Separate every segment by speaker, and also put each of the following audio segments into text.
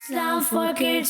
Speaker 1: Islam for kids,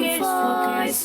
Speaker 1: kids, for kids.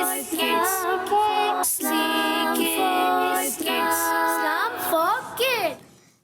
Speaker 2: Islam for kids.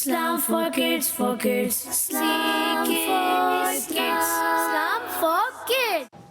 Speaker 1: Islam for kids, for kids.
Speaker 2: Islam for kids.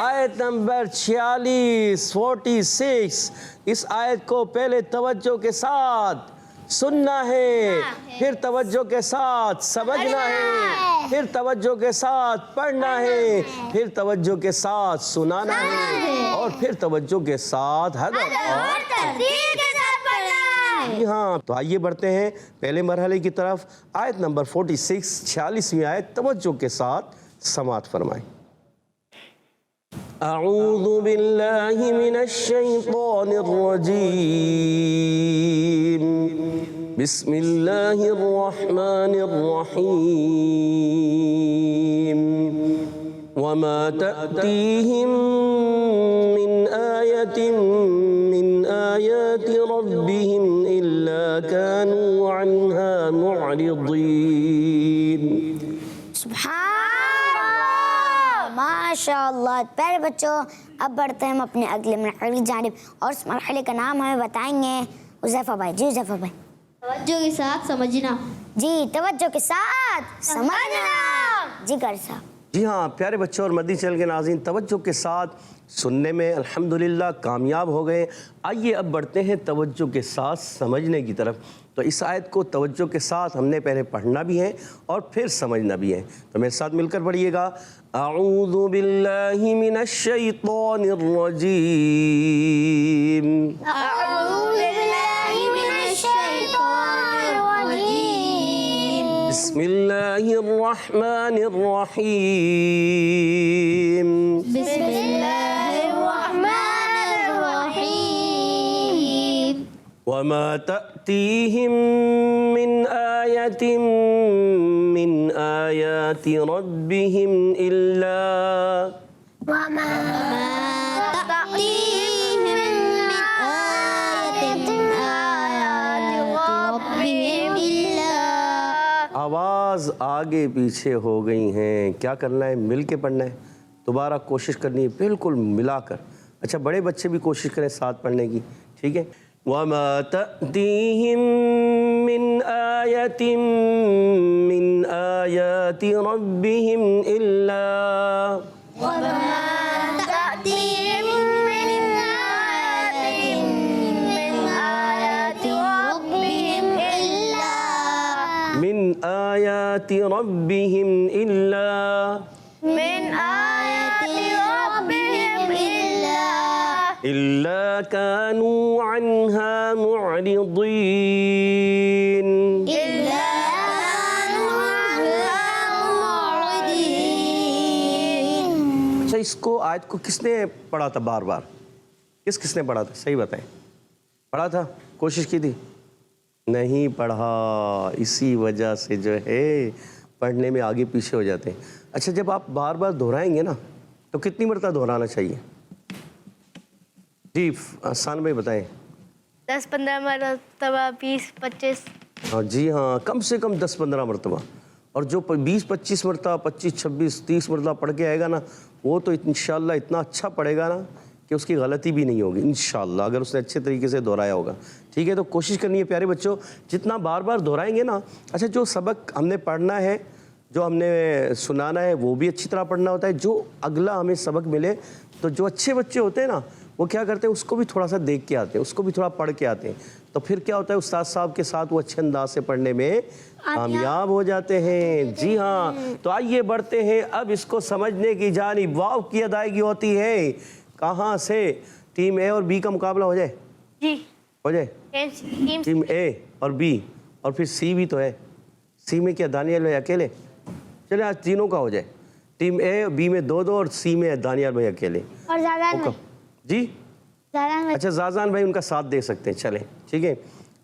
Speaker 3: آیت number 46 اس آیت کو پہلے توجہ کے ساتھ سننا ہے، پھر توجہ کے ساتھ سمجھنا ہے، پھر توجہ کے ساتھ پڑھنا ہے، پھر توجہ کے ساتھ سنانا ہے، اور پھر توجہ کے ساتھ ہدف اور
Speaker 2: ترتیب کے ساتھ پڑھنا ہے۔
Speaker 3: جی ہاں، تو آئیے بڑھتے ہیں پہلے مرحلے کی طرف۔ آیت نمبر 46 آیت توجہ کے ساتھ سماعت فرمائیں۔ اعوذ باللہ من الشیطان الرجیم، بسم اللہ الرحمن الرحیم، وما تأتیہم من آیت من آیات ربهم إلا كانوا عنها معرضین۔
Speaker 2: سبحان اللہ، ماشاء اللہ۔ پیارے بچوں، اب بڑھتے ہیں ہم اپنے اگلے مرحلے کی جانب، اور اس مرحلے کا نام ہمیں بتائیں گے حذیفہ بھائی۔ جی حذیفہ بھائی۔
Speaker 4: توجہ کے ساتھ سمجھنا۔
Speaker 2: جی توجہ کے ساتھ سمجھنا۔ جی گر صاحب۔
Speaker 3: جی ہاں پیارے بچوں اور مدنی چینل کے ناظرین، توجہ کے ساتھ سننے میں الحمدللہ کامیاب ہو گئے۔ آئیے اب بڑھتے ہیں توجہ کے ساتھ سمجھنے کی طرف۔ تو اس آیت کو توجہ کے ساتھ ہم نے پہلے پڑھنا بھی ہے اور پھر سمجھنا بھی ہے۔ تو میرے ساتھ مل کر پڑھیے گا۔ اعوذ باللہ من الشیطان الرجیم،
Speaker 2: اعوذ باللہ من الشیطان الرجیم،
Speaker 3: بسم اللہ الرحمن الرحیم،
Speaker 2: بسم اللہ الرحمن الرحیم،
Speaker 3: وما تأتیہم من آیت من آیات ربهم إلا
Speaker 2: وما تأتیہم من آیت من آیات ربهم إلا۔
Speaker 3: آواز آگے پیچھے ہو گئی ہیں، کیا کرنا ہے؟ مل کے پڑھنا ہے، دوبارہ کوشش کرنی ہے بالکل ملا کر۔ اچھا بڑے بچے بھی کوشش کریں ساتھ پڑھنے کی، ٹھیک ہے؟ وَمَا تَأْتِيهِم مِّنْ آیَةٍ مِّنْ آیَاتِ رَبِّهِمْ إِلَّا
Speaker 2: وما تأتيهم من آية من آيات ربهم إلا
Speaker 3: مِنْ آیَاتِ رَبِّهِمْ إِلَّا
Speaker 2: من آيات ربهم
Speaker 3: إِلَّا كَانُوا عَنْهَا مُعْرِضِينَ۔
Speaker 2: إلا كانوا عنها معرضين۔
Speaker 3: اچھا اس کو آیت کو کس نے پڑھا تھا بار بار؟ کس نے پڑھا تھا؟ صحیح بتائیں۔ پڑھا تھا؟ کوشش کی تھی؟ نہیں پڑھا، اسی وجہ سے جو ہے پڑھنے میں آگے پیچھے ہو جاتے ہیں۔ اچھا جب آپ بار بار دہرائیں گے نا تو کتنی مرتبہ دہرانا چاہیے؟ جی آسان بھائی بتائیں۔
Speaker 4: 10-15 مرتبہ، 20-25۔
Speaker 3: ہاں جی ہاں، کم سے کم 10-15 مرتبہ، اور جو 20-25 مرتبہ، 25-26-30 مرتبہ پڑھ کے آئے گا نا، وہ تو انشاءاللہ اتنا اچھا پڑھے گا نا کہ اس کی غلطی بھی نہیں ہوگی انشاءاللہ، اگر اس نے اچھے طریقے سے دہرایا ہوگا۔ ٹھیک ہے، تو کوشش کرنی ہے پیارے بچوں، جتنا بار بار دہرائیں گے نا۔ اچھا جو سبق ہم نے پڑھنا ہے، جو ہم نے سنانا ہے، وہ بھی اچھی طرح پڑھنا ہوتا ہے۔ جو اگلا ہمیں سبق ملے تو جو اچھے بچے ہوتے ہیں نا، وہ کیا کرتے ہیں، اس کو بھی تھوڑا سا دیکھ کے آتے ہیں، اس کو بھی تھوڑا پڑھ کے آتے ہیں، تو پھر کیا ہوتا ہے، استاد صاحب کے ساتھ وہ اچھے انداز سے پڑھنے میں کامیاب ہو جاتے ہیں۔ جی ہاں، تو آئیے بڑھتے ہیں اب اس کو سمجھنے کی جانب۔ واو کی ادائیگی ہوتی ہے کہاں سے؟ ٹیم اے اور بی کا مقابلہ ہو جائے،
Speaker 4: جی
Speaker 3: ہو جائے، ٹیم اے اور بی، اور پھر سی بھی تو ہے۔ سی میں کیا دانیال بھائی اکیلے؟ چلے آج تینوں کا ہو جائے، ٹیم اے بی میں 2-2 اور سی میں دانیال بھائی اکیلے۔
Speaker 2: اور زیادہ
Speaker 3: جی اچھا زازان بھائی ان کا ساتھ دے سکتے ہیں، چلیں ٹھیک ہے۔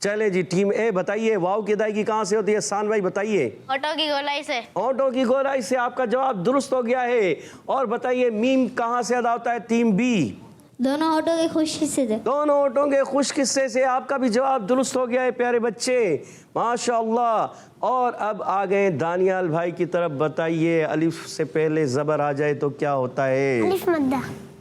Speaker 3: چلیں جی ٹیم اے بتائیے واو کی ادائیگی کہاں سے ہوتی ہے؟ احسان بھائی بتائیے۔
Speaker 4: آٹو کی گولائی سے۔
Speaker 3: آٹو کی گولائی سے، آپ کا جواب درست ہو گیا ہے۔ اور بتائیے میم کہاں سے ادا ہوتا ہے؟ Team B.
Speaker 4: دونوں آٹو کے خوش حصے سے۔
Speaker 3: دونوں آٹوں کے خشک حصے سے، آپ کا بھی جواب درست ہو گیا ہے پیارے بچے، ماشاءاللہ۔ اور اب آ گئے دانیال بھائی کی طرف، بتائیے الف سے پہلے زبر آ جائے تو کیا ہوتا ہے؟
Speaker 2: الف مدہ۔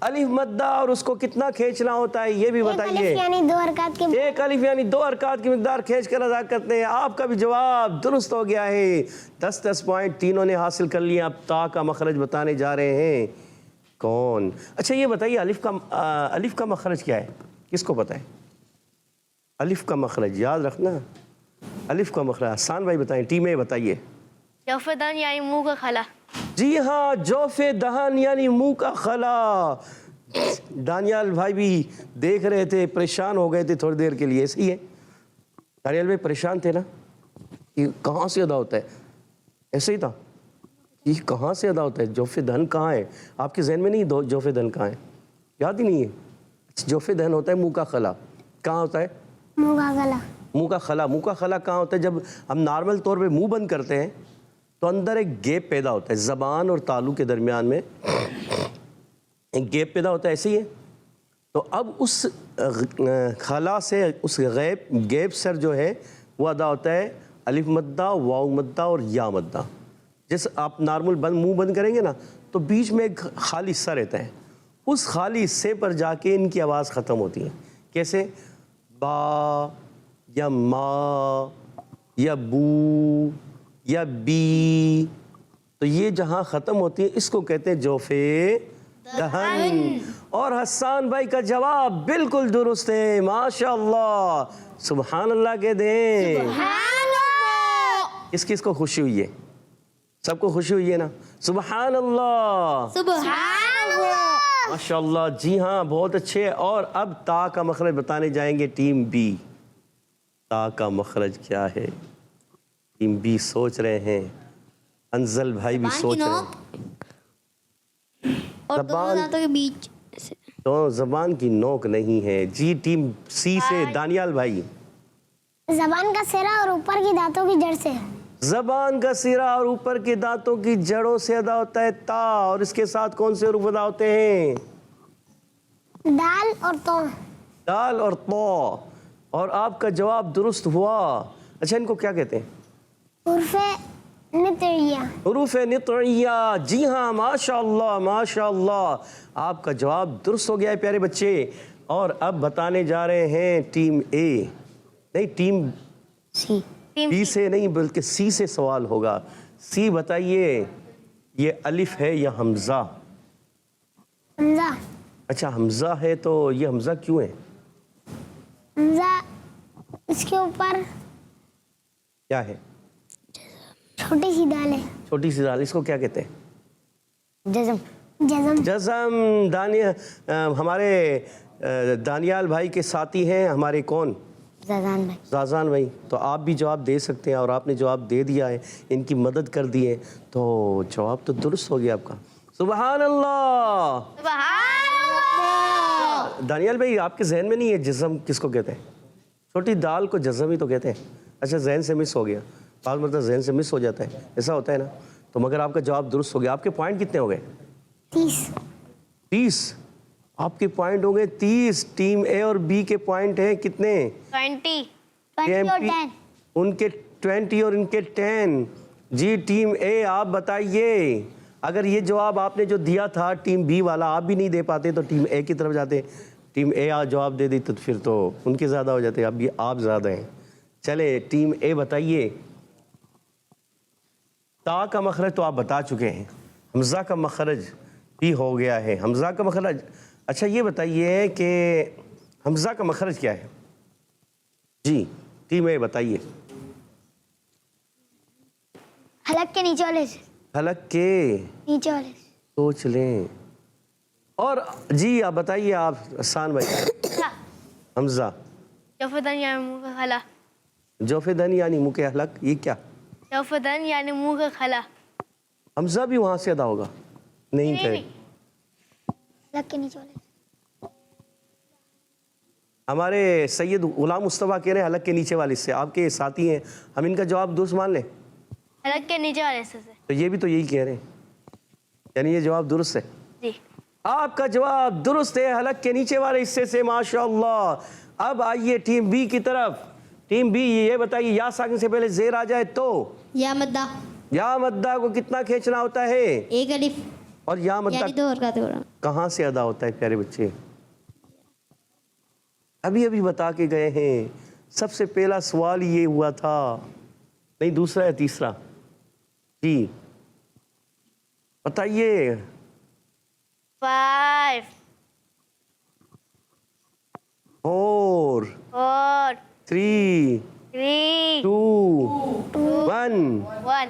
Speaker 3: الف مدہ، اور اس کو کتنا کھینچنا ہوتا ہے یہ بھی بتائیے؟
Speaker 2: یعنی 2 حرکات کی،
Speaker 3: ایک الف یعنی 2 حرکات کی مقدار کھینچ کر ادا کرتے ہیں۔ آپ کا بھی جواب درست ہو گیا ہے۔ 10 پوائنٹ تینوں نے حاصل کر لیے۔ اب تا کا مخرج بتانے جا رہے ہیں۔ کون. اچھا یہ بتائیے الف کا مخرج کیا ہے؟ کس کو پتہ ہے الف کا مخرج؟ یاد رکھنا الف کا مخرج. حسان بھائی بتائیں, ٹیم اے بتائیے.
Speaker 4: جوف دہن یعنی منہ کا خلا.
Speaker 3: جی ہاں, جوف دہن یعنی منہ کا خلا. دانیال بھائی بھی دیکھ رہے تھے, پریشان ہو گئے تھے تھوڑی دیر کے لیے. صحیح ہے دانیال بھائی, پریشان تھے نا کہ کہاں سے ادا ہوتا ہے. ایسے ہی تھا, یہ کہاں سے ادا ہوتا ہے, جوف دہن کہاں ہے؟ آپ کے ذہن میں نہیں جوف دہن کہاں ہے؟ یاد ہی نہیں ہے. جوف دہن ہوتا ہے منہ کا خلا. کہاں ہوتا ہے؟
Speaker 2: منہ کا گلا.
Speaker 3: منہ کا خلا. منہ کا خلا کہاں ہوتا ہے؟ جب ہم نارمل طور پہ منہ بند کرتے ہیں تو اندر ایک گیپ پیدا ہوتا ہے, زبان اور تالو کے درمیان میں ایک گیپ پیدا ہوتا ہے. ایسے ہی ہے. تو اب اس خلا سے, اس گیپ سر جو ہے وہ ادا ہوتا ہے الف مدہ, واو مدہ اور یا مدہ. جیسے آپ نارمل منہ بند کریں گے نا تو بیچ میں ایک خالی حصہ رہتا ہے, اس خالی حصے پر جا کے ان کی آواز ختم ہوتی ہے. کیسے؟ با یا ما یا بو یا بی. تو یہ جہاں ختم ہوتی ہے اس کو کہتے ہیں جوف دہن. اور حسان بھائی کا جواب بالکل درست ہے, ماشاءاللہ, سبحان اللہ کہہ دیں. کس کو خوشی ہوئی ہے؟ سب کو خوشی ہوئی ہے نا؟ سبحان اللہ,
Speaker 4: سبحان اللہ.
Speaker 3: ماشاءاللہ. جی ہاں, بہت اچھے. اور اب تا کا مخرج بتانے جائیں گے ٹیم بی. تا کا مخرج کیا ہے؟ ٹیم بی سوچ رہے ہیں, انزل بھائی بھی سوچ رہے ہیں.
Speaker 4: اور دونوں دانتوں کے بیچ سے.
Speaker 3: تو زبان کی نوک نہیں ہے. جی ٹیم سی سے دانیال بھائی.
Speaker 2: زبان کا سرا اور اوپر کی دانتوں کی جڑ سے.
Speaker 3: زبان کا سرا اور اوپر کے دانتوں کی جڑوں سے ادا ہوتا ہے تا. اور اس کے ساتھ کون سے حروف ادا ہوتے ہیں؟
Speaker 2: دال اور تو.
Speaker 3: دال اور تو. اور آپ کا جواب درست ہوا. اچھا ان کو کیا کہتے ہیں؟
Speaker 2: حروف نطعیہ.
Speaker 3: حروف نطعیہ. جی ہاں, ماشاءاللہ ماشاءاللہ, آپ کا جواب درست ہو گیا ہے پیارے بچے. اور اب بتانے جا رہے ہیں ٹیم اے, نہیں ٹیم
Speaker 2: سی.
Speaker 3: بی سے نہیں بلکہ سی سے سوال ہوگا. سی بتائیے, یہ الف ہے یا حمزہ؟
Speaker 2: حمزہ.
Speaker 3: اچھا حمزہ ہے, تو یہ حمزہ کیوں ہے؟
Speaker 2: حمزہ اس کے اوپر
Speaker 3: کیا ہے؟
Speaker 2: چھوٹی سی دال ہے.
Speaker 3: چھوٹی سی دال. اس کو کیا کہتے ہیں؟
Speaker 2: جزم. جزم.
Speaker 3: جزم. ہمارے دانیال بھائی کے ساتھی ہیں ہمارے کون؟
Speaker 2: زازان بھائی.
Speaker 3: زازان بھائی. تو آپ بھی جواب دے سکتے ہیں, اور آپ نے جواب دے دیا ہے, ان کی مدد کر دی ہے, تو جواب تو درست ہو گیا آپ کا. سبحان اللہ. دانیال بھائی آپ کے ذہن میں نہیں ہے جزم کس کو کہتے ہیں؟ چھوٹی دال کو جزم ہی تو کہتے ہیں. اچھا ذہن سے مس ہو گیا, بعض مرتبہ ذہن سے مس ہو جاتا ہے, ایسا ہوتا ہے نا. تو مگر آپ کا جواب درست ہو گیا. آپ کے پوائنٹ کتنے ہو گئے؟ 30. آپ کے پوائنٹ ہو گئے 30. ٹیم اے اور بی کے پوائنٹ ہیں کتنے؟
Speaker 4: 20.
Speaker 2: 20 اور 10.
Speaker 3: ان کے 20 اور ان کے 10. جی ٹیم اے آپ بتائیے, اگر یہ جواب آپ نے جو دیا تھا ٹیم بی والا آپ بھی نہیں دے پاتے تو ٹیم اے کی طرف جاتے. ٹیم اے جواب دے دی تو پھر تو ان کے زیادہ ہو جاتے, اب یہ آپ زیادہ ہیں. چلے ٹیم اے بتائیے. تا کا مخرج تو آپ بتا چکے ہیں, حمزہ کا مخرج بھی ہو گیا ہے. حمزہ کا مخرج. اچھا یہ بتائیے کہ حمزہ کا مخرج کیا ہے؟ جی ٹیم اے بتائیے.
Speaker 2: حلق کے نیچے والے سے.
Speaker 3: حلق کے
Speaker 2: نیچے والے سے.
Speaker 3: سوچ لیں. اور جی آپ بتائیے, آپ حسان بھائی. حمزہ.
Speaker 4: جوف دہن یعنی منہ کا خلا.
Speaker 3: جوف دہن یعنی منہ کے حلق, یہ کیا؟
Speaker 4: جوف دہن یعنی منہ کا خلا.
Speaker 3: حمزہ بھی وہاں سے ادا ہوگا؟ نہیں کہے.
Speaker 2: حلق کے نیچے والے سے.
Speaker 3: ہمارے سید غلام مصطفیٰ کہہ رہے ہیں حلق کے نیچے والے سے. آپ کے ساتھی ہیں, ہم ان کا جواب درست مان لیں؟
Speaker 4: حلق کے نیچے والے سے.
Speaker 3: تو یہ بھی تو یہی کہہ رہے ہیں, یعنی یہ جواب درست ہے.
Speaker 4: جی
Speaker 3: آپ کا جواب درست ہے, حلق کے نیچے والے حصے سے. ماشاءاللہ. اب آئیے ٹیم بی کی طرف. ٹیم بی یہ بتائیے, یا ساکن سے پہلے زیر آ جائے تو
Speaker 4: یا مدہ.
Speaker 3: یا مدہ کو کتنا کھینچنا ہوتا ہے؟
Speaker 4: ایک الف.
Speaker 3: اور یا مدہ
Speaker 4: یعنی 2 حرکات ہو رہا.
Speaker 3: کہاں سے ادا ہوتا ہے پیارے بچے؟ ابھی بتا کے گئے ہیں. سب سے پہلا سوال یہ ہوا تھا, نہیں دوسرا یا تیسرا؟ جی بتائیے.
Speaker 4: 5
Speaker 3: 4
Speaker 4: 4
Speaker 3: 3
Speaker 4: 3
Speaker 3: 2 1
Speaker 4: 1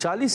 Speaker 3: 40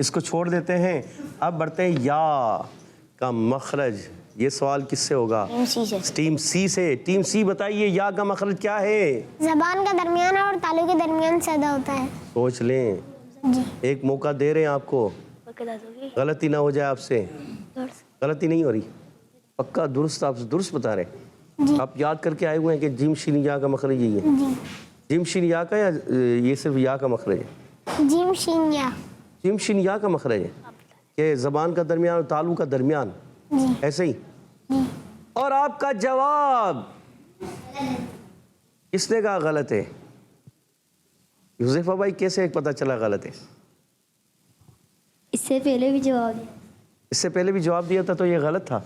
Speaker 3: اس کو چھوڑ دیتے ہیں. اب بڑھتے ہیں یا کا مخرج. یہ سوال کس سے ہوگا؟ ٹیم سی سے. ٹیم سی بتائیے یا کا مخرج کیا ہے؟
Speaker 5: زبان کا درمیان اور تالو کے درمیان سے ادا ہوتا ہے.
Speaker 3: سوچ لیں, ایک موقع دے رہے ہیں آپ کو, غلطی نہ ہو جائے آپ سے. غلطی نہیں ہو رہی, پکا درست, آپ درست بتا رہے ہیں. آپ یاد کر کے آئے ہوئے ہیں کہ جیم شین یا کا مخرج یہی ہے. جیم شین یا کا, یا یہ صرف یا کا مخرج ہے؟
Speaker 5: جیم شین یا.
Speaker 3: جیم شین یا کا مخرج ہے کہ زبان کا درمیان اور تالو کا درمیان, ایسے ہی. اور آپ کا جواب کس نے کہا غلط ہے؟ یوسفہ بھائی کیسے پتہ چلا غلط ہے؟
Speaker 4: اس سے پہلے بھی جواب دیا.
Speaker 3: اس سے پہلے بھی جواب دیا تھا تو یہ غلط تھا.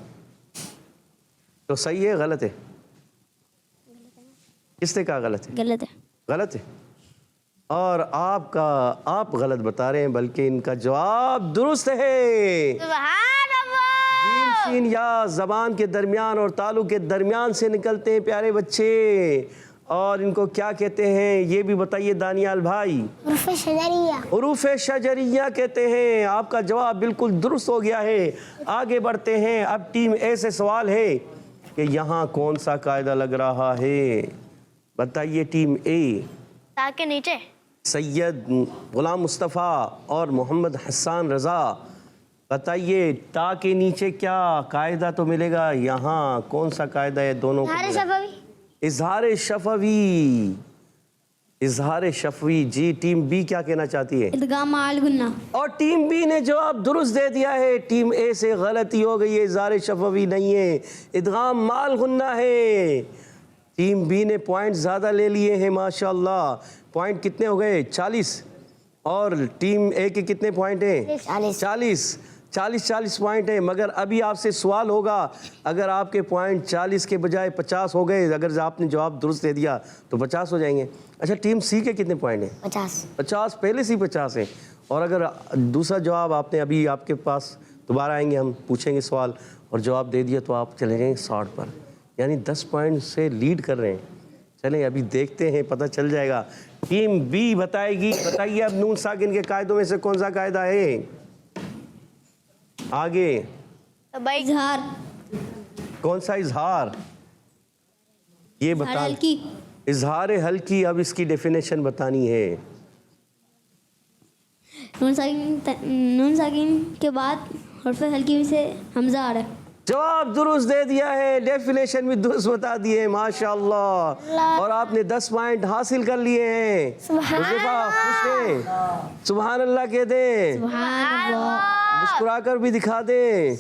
Speaker 3: تو صحیح ہے غلط ہے؟ کس نے کہا غلط ہے؟
Speaker 4: غلط ہے.
Speaker 3: غلط ہے. اور آپ غلط بتا رہے ہیں, بلکہ ان کا جواب درست ہے. جیم شین یا زبان کے درمیان اور تالو کے درمیان سے نکلتے ہیں پیارے بچے. اور ان کو کیا کہتے ہیں یہ بھی بتائیے دانیال بھائی؟
Speaker 5: حروف شجریہ.
Speaker 3: حروف شجریہ کہتے ہیں. آپ کا جواب بالکل درست ہو گیا ہے. آگے بڑھتے ہیں. اب ٹیم اے سے سوال ہے کہ یہاں کون سا قاعدہ لگ رہا ہے؟ بتائیے ٹیم اے.
Speaker 5: تا کے نیچے
Speaker 3: سید غلام مصطفیٰ اور محمد حسان رضا, بتائیے تا کے نیچے کیا قاعدہ تو ملے گا؟ یہاں کون سا قاعدہ ہے دونوں کو؟ اظہار شفوی. اظہار شفوی. جی ٹیم بی کیا کہنا چاہتی ہے؟
Speaker 4: ادغام مع الغنہ.
Speaker 3: اور ٹیم بی نے جواب درست دے دیا ہے. ٹیم اے سے غلطی ہو گئی ہے, اظہار شفوی نہیں ہے, ادغام مع الغنہ ہے. ٹیم بی نے پوائنٹ زیادہ لے لیے ہیں ماشاءاللہ. پوائنٹ کتنے ہو گئے؟ 40. اور ٹیم اے کے کتنے پوائنٹ ہیں؟ 40 پوائنٹ ہیں. مگر ابھی آپ سے سوال ہوگا, اگر آپ کے پوائنٹ 40 کے بجائے 50 ہو گئے, اگر آپ نے جواب درست دے دیا تو 50 ہو جائیں گے. اچھا ٹیم سی کے کتنے پوائنٹ ہیں؟ 50. پہلے سے 50 ہیں. اور اگر دوسرا جواب آپ نے, ابھی آپ کے پاس دوبارہ آئیں گے, ہم پوچھیں گے سوال, اور جواب دے دیا تو آپ چلے جائیں 60 پر, یعنی 10 پوائنٹ سے لیڈ کر رہے ہیں. چلیں ابھی دیکھتے ہیں, پتہ چل جائے گا. ٹیم بی بتائے گی. بتائیے اب نون ساکن کے قاعدوں میں سے کون سا قاعدہ ہے؟ آگے
Speaker 4: اظہار.
Speaker 3: کون سا اظہار؟ یہ بتا. اظہار حلقی. اب اس کی ڈیفینیشن بتانی ہے.
Speaker 4: نون ساکن کے بعد حرف حلقی میں سے حمزہ آ رہا ہے.
Speaker 3: جواب درست دے دیا ہے, ڈیفینیشن بھی درست بتا دی ہے ماشاءاللہ. اور آپ نے 10 پوائنٹ حاصل کر لیے ہیں. حذیفہ خوش ہیں؟ سبحان اللہ کہہ دیں. مسکرا کر بھی دکھا دیں.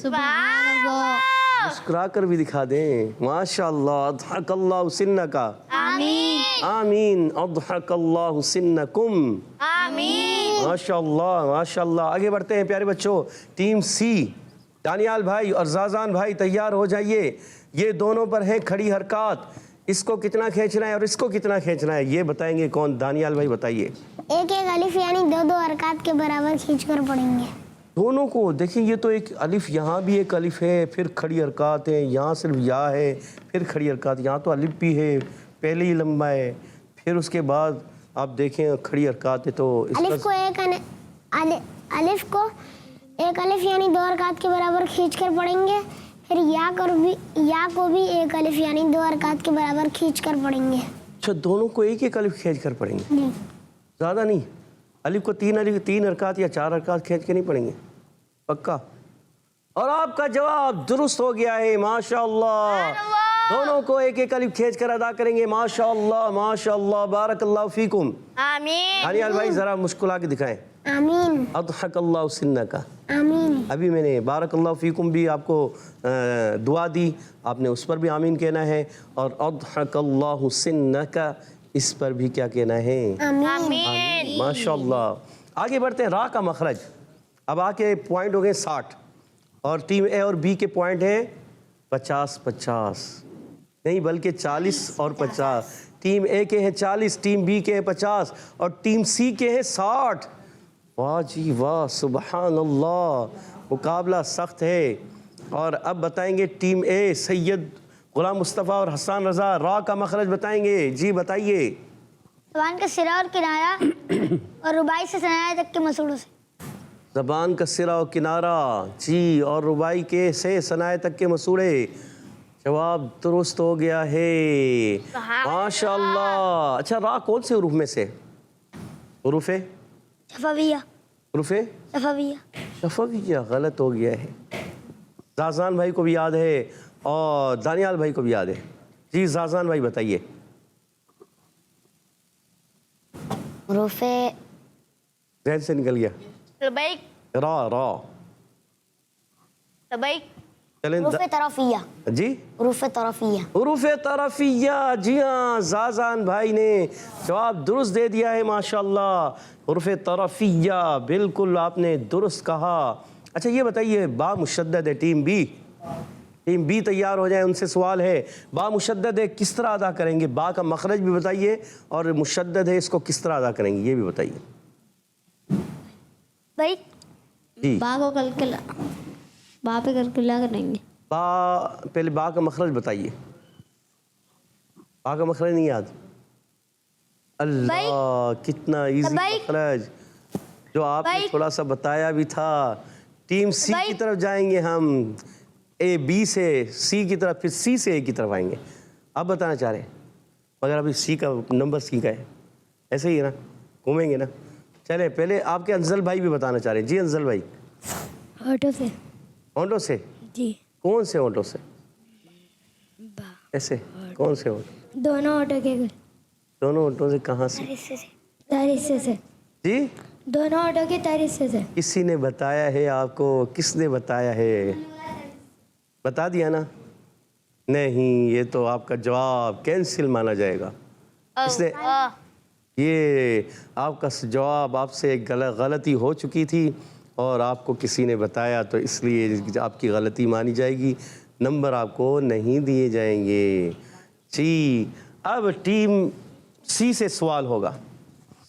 Speaker 3: مسکرا کر بھی دکھا دیں. ماشاءاللہ. اضحک اللہ سنک. آمین. آمین. اضحک اللہ سنکم. آمین. ماشاءاللہ ماشاءاللہ. آگے بڑھتے ہیں پیارے بچوں. ٹیم سی, دانیال بھائی اور زازان بھائی تیار ہو جائیے. یہ دونوں پر ہیں کھڑی حرکات. اس کو کتنا کھینچنا ہے اور اس کو کتنا کھینچنا ہے یہ بتائیں گے کون؟ دانیال بھائی بتائیے.
Speaker 5: ایک الف یعنی دو حرکات کے برابر کھینچ کر پڑھیں گے
Speaker 3: دونوں کو. دیکھیں یہ تو ایک الف, یہاں بھی ایک الف ہے, پھر کھڑی حرکات ہیں, یہاں صرف یا ہے, پھر کھڑی حرکات. یہاں تو الف بھی ہے, پہلے ہی لمبا ہے, پھر اس کے بعد آپ دیکھیں کھڑی حرکات ہے. تو
Speaker 5: الف کو ایک الف یعنی 2 حرکات کے برابر کھینچ کر پڑھیں گے. پھر یا کو بھی ایک الف یعنی 2 حرکات کے برابر کھینچ کر پڑھیں گے.
Speaker 3: اچھا دونوں کو ایک ایک الف کھینچ کر پڑھیں گے؟ زیادہ نہیں. الف کو 3 حرکات یا 4 حرکات کھینچ کے نہیں پڑھیں گے؟ پکا. اور آپ کا جواب درست ہو گیا ہے ماشاءاللہ. دونوں کو ایک ایک الف کھینچ کر ادا کریں گے. ماشاءاللہ ماشاءاللہ. بارک اللہ فیکم. آمین. دانیال بھائی ذرا مسکرا کے دکھائیں.
Speaker 5: آمین.
Speaker 3: اضحک اللہ سنک.
Speaker 5: آمین.
Speaker 3: ابھی میں نے بارک اللہ فیکم بھی آپ کو دعا دی, آپ نے اس پر بھی آمین کہنا ہے, اور اضحک اللہ سنک اس پر بھی کیا کہنا ہے؟
Speaker 5: آمین.
Speaker 3: ماشاءاللہ. آگے بڑھتے ہیں. را کا مخرج. اب آ کے پوائنٹ ہو گئے 60, اور ٹیم اے اور بی کے پوائنٹ ہیں 50 نہیں بلکہ 40 اور 50. ٹیم اے کے ہیں 40, ٹیم بی کے ہیں 50, اور ٹیم سی کے ہیں 60. واہ جی واہ, سبحان اللہ. مقابلہ سخت ہے. اور اب بتائیں گے ٹیم اے سید غلام مصطفیٰ اور حسان رضا را کا مخرج بتائیں گے. جی بتائیے.
Speaker 5: زبان کا سرا اور کنارہ اور رباعی سے ثنایا تک کے مسوڑوں سے.
Speaker 3: زبان کا سرا و کنارہ، جی، اور ربائی کے سے ثنائے تک کے مسوڑے، جواب درست ہو گیا ہے، ماشاء اللہ۔ اچھا، را کون سے حروف میں سے؟ حروف
Speaker 5: شفویہ
Speaker 3: حروف
Speaker 5: شفویہ
Speaker 3: شفویہ، غلط ہو گیا ہے۔ زازان بھائی کو بھی یاد ہے اور دانیال بھائی کو بھی یاد ہے۔ جی زازان بھائی بتائیے۔
Speaker 2: حروف
Speaker 3: ذہن سے نکل گیا۔
Speaker 5: لبیک
Speaker 3: را
Speaker 5: لبیک
Speaker 3: چلیں
Speaker 2: حروف طرفیہ،
Speaker 3: جی
Speaker 2: حروف طرفیہ۔
Speaker 3: حروف طرفیہ، جی ہاں، زازان بھائی نے جواب درست دے دیا ہے، ماشاءاللہ۔ حروف طرفیہ، بالکل آپ نے درست کہا۔ اچھا یہ بتائیے، با مشدد ہے، ٹیم بی تیار ہو جائیں، ان سے سوال ہے، با مشدد ہے کس طرح ادا کریں گے؟ با کا مخرج بھی بتائیے، اور مشدد ہے اس کو کس طرح ادا کریں گے یہ بھی بتائیے۔
Speaker 5: بھائی
Speaker 3: جی
Speaker 4: با کو کلکلا، با پہ کلکلا کریں گے۔
Speaker 3: با، پہلے با کا مخرج بتائیے۔ با کا مخرج نہیں یاد؟ اللہ، کتنا ایزی مخرج، جو آپ نے تھوڑا سا بتایا بھی تھا۔ ٹیم سی کی طرف جائیں گے ہم، اے بی سے سی کی طرف، پھر سی سے اے کی طرف آئیں گے۔ آپ بتانا چاہ رہے ہیں، مگر ابھی سی کا نمبر سی کا ہے، ایسے ہی ہے نا، گھومیں گے نا۔ چلیں پہلے آپ کے انزل بھائی بھی بتانا چاہ رہے ہیں۔ جی انزل بھائی۔
Speaker 4: آٹو سے،
Speaker 3: ہونٹوں سے؟
Speaker 4: جی،
Speaker 3: کون سے ہونٹوں سے؟ ایسے کون سے ہونٹ؟
Speaker 4: دونوں آٹو کے
Speaker 3: دونوں ہونٹوں سے کہاں سے؟
Speaker 4: تر حصے سے،
Speaker 3: جی
Speaker 4: دونوں آٹو کے تر حصے سے۔
Speaker 3: کسی نے بتایا ہے آپ کو؟ کس نے بتایا ہے؟ بتا دیا نا؟ نہیں، یہ تو آپ کا جواب کینسل مانا جائے گا۔ اس نے یہ آپ کا جواب، آپ سے ایک غلطی ہو چکی تھی اور آپ کو کسی نے بتایا، تو اس لیے آپ کی غلطی مانی جائے گی، نمبر آپ کو نہیں دیے جائیں گے۔ جی اب ٹیم سی سے سوال ہوگا۔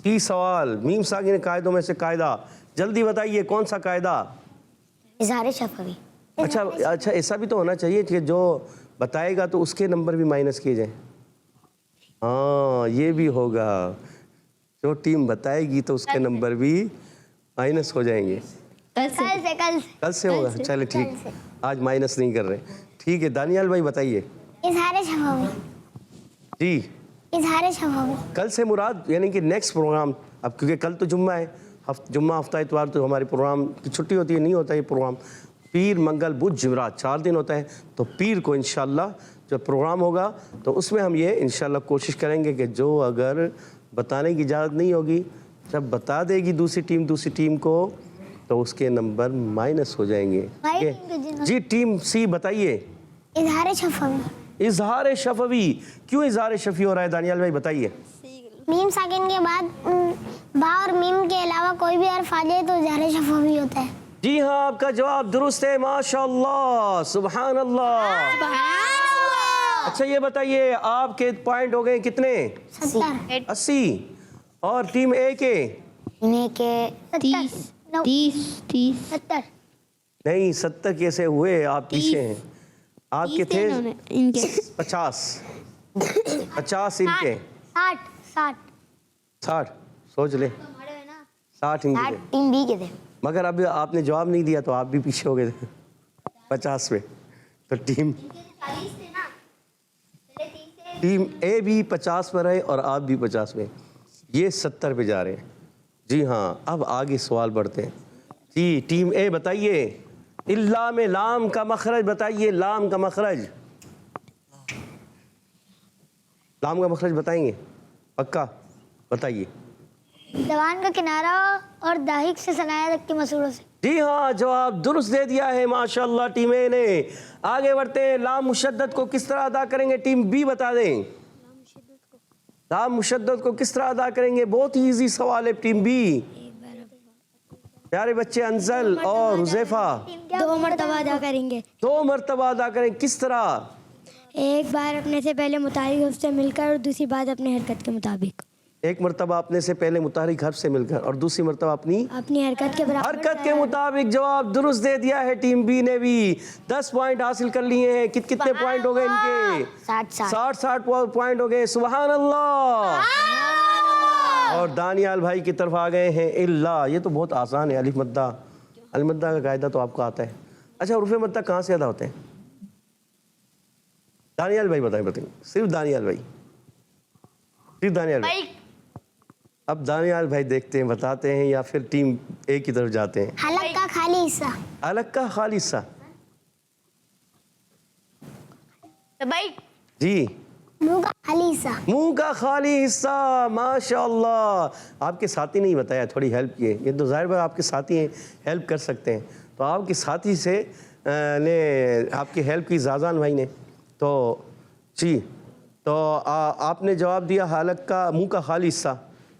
Speaker 3: سی سوال، میم ساکن قاعدوں میں سے قاعدہ، جلدی بتائیے کون سا قاعدہ؟
Speaker 2: اظہار شفوی۔
Speaker 3: اچھا ایسا بھی تو ہونا چاہیے کہ جو بتائے گا تو اس کے نمبر بھی مائنس کیے جائیں۔ ہاں یہ بھی ہوگا، جو ٹیم بتائے گی تو اس کے نمبر بھی مائنس ہو جائیں گے۔ کل سے ہوگا، چلے ٹھیک، آج مائنس نہیں کر رہے، ٹھیک ہے۔ دانیال بھائی بتائیے۔
Speaker 5: اظہار شفوی
Speaker 3: جی
Speaker 5: اظہار شفوی
Speaker 3: کل سے مراد یعنی کہ نیکسٹ پروگرام، اب کیونکہ کل تو جمعہ ہے، جمعہ ہفتہ اتوار تو ہمارے پروگرام کی چھٹی ہوتی ہے، نہیں ہوتا یہ پروگرام، پیر منگل بدھ جمعرات 4 دن ہوتا ہے، تو پیر کو انشاءاللہ جو پروگرام ہوگا تو اس میں ہم یہ انشاءاللہ کوشش کریں گے کہ جو اگر بتانے کی اجازت نہیں ہوگی، جب بتا دے گی دوسری ٹیم کو تو اس کے نمبر مائنس ہو جائیں گے۔ جی ٹیم سی بتائیے۔
Speaker 5: اظہار شفوی،
Speaker 3: اظہار شفوی، کیوں اظہار شفوی ہو رہا ہے دانیال بھائی بتائیے؟
Speaker 5: میم ساکن کے بعد با اور میم کے علاوہ کوئی بھی حرف آ جائے تو اظہار شفوی ہوتا ہے۔
Speaker 3: جی ہاں، آپ کا جواب درست ہے، ماشاءاللہ، سبحان اللہ۔ اچھا یہ بتائیے، آپ کے پوائنٹ ہو گئے کتنے؟ 80، اور ٹیم اے کے؟
Speaker 2: انہیں کے
Speaker 4: 30
Speaker 3: نہیں 70 کیسے ہوئے؟ آپ پیچھے ہیں، آپ کے تھے
Speaker 4: ان کے
Speaker 3: 50 ان کے 60، سوچ لیں 60 ان کے،
Speaker 2: ٹیم بی کے تھے۔
Speaker 3: مگر اب آپ نے جواب نہیں دیا تو آپ بھی پیچھے ہو گئے تھے 50 پہ، تو ٹیم اے بھی 50 پر ہے اور آپ بھی 50 پہ، یہ 70 پہ جا رہے ہیں۔ جی ہاں، اب آگے سوال بڑھتے ہیں۔ جی ٹیم اے بتائیے، اللہ میں لام کا مخرج بتائیے، لام کا مخرج، لام کا مخرج بتائیں گے؟ پکا بتائیے۔
Speaker 5: زبان کا کنارہ اور داہک سے ثنایا تک کے مسوڑوں سے۔
Speaker 3: جی ہاں، جواب درست دے دیا ہے، ماشاءاللہ ٹیم اے نے۔ آگے بڑھتے ہیں، لام مشدد کو کس طرح ادا کریں گے؟ ٹیم بی بتا دیں، لام مشدد کو کس طرح ادا کریں گے؟ بہت ہی ایزی سوال ہے ٹیم بی۔ پیارے بچے انزل اور حذیفہ
Speaker 4: 2 مرتبہ ادا کریں گے۔
Speaker 3: 2 مرتبہ ادا کریں، کس طرح؟
Speaker 4: ایک بار اپنے سے پہلے متحرک حرف سے مل کر اور دوسری بار اپنے حرکت کے مطابق۔
Speaker 3: ایک مرتبہ اپنے سے پہلے متحرک حرف سے مل کر اور دوسری مرتبہ اپنی
Speaker 4: حرکت کے برابر
Speaker 3: حرکت کے مطابق۔ جواب درست دے دیا ہے ٹیم بی نے بھی، 10 پوائنٹ حاصل کر لیے ہیں۔ کتنے پوائنٹ ہو گئے ان کے؟ 60 پوائنٹ ہو گئے، سبحان اللہ۔ اور دانیال بھائی کی طرف آ گئے ہیں اللہ، یہ تو بہت آسان ہے، الف مدہ المدہ کا قاعدہ تو آپ کو آتا ہے. اچھا حروف مدہ کہاں سے ادا ہوتے ہیں؟ دانیال بھائی بتائیں صرف دانیال بھائی. اب دانیال بھائی دیکھتے ہیں بتاتے ہیں یا پھر ٹیم اے کی طرف جاتے ہیں.
Speaker 5: حلق کا خالی حصہ.
Speaker 3: حلق کا خالی حصہ. جی.
Speaker 5: منہ کا خالی حصہ.
Speaker 3: منہ کا خالی حصہ. ماشاء اللہ. آپ کے ساتھی نہیں بتایا, تھوڑی ہیلپ کیے. یہ تو ظاہر بات آپ کے ساتھی ہیں, ہیلپ کر سکتے ہیں. تو آپ کے ساتھی سے نے آپ کی ہیلپ کی زازان بھائی نے. تو جی تو آپ نے جواب دیا حلق کا منہ کا خالی حصہ,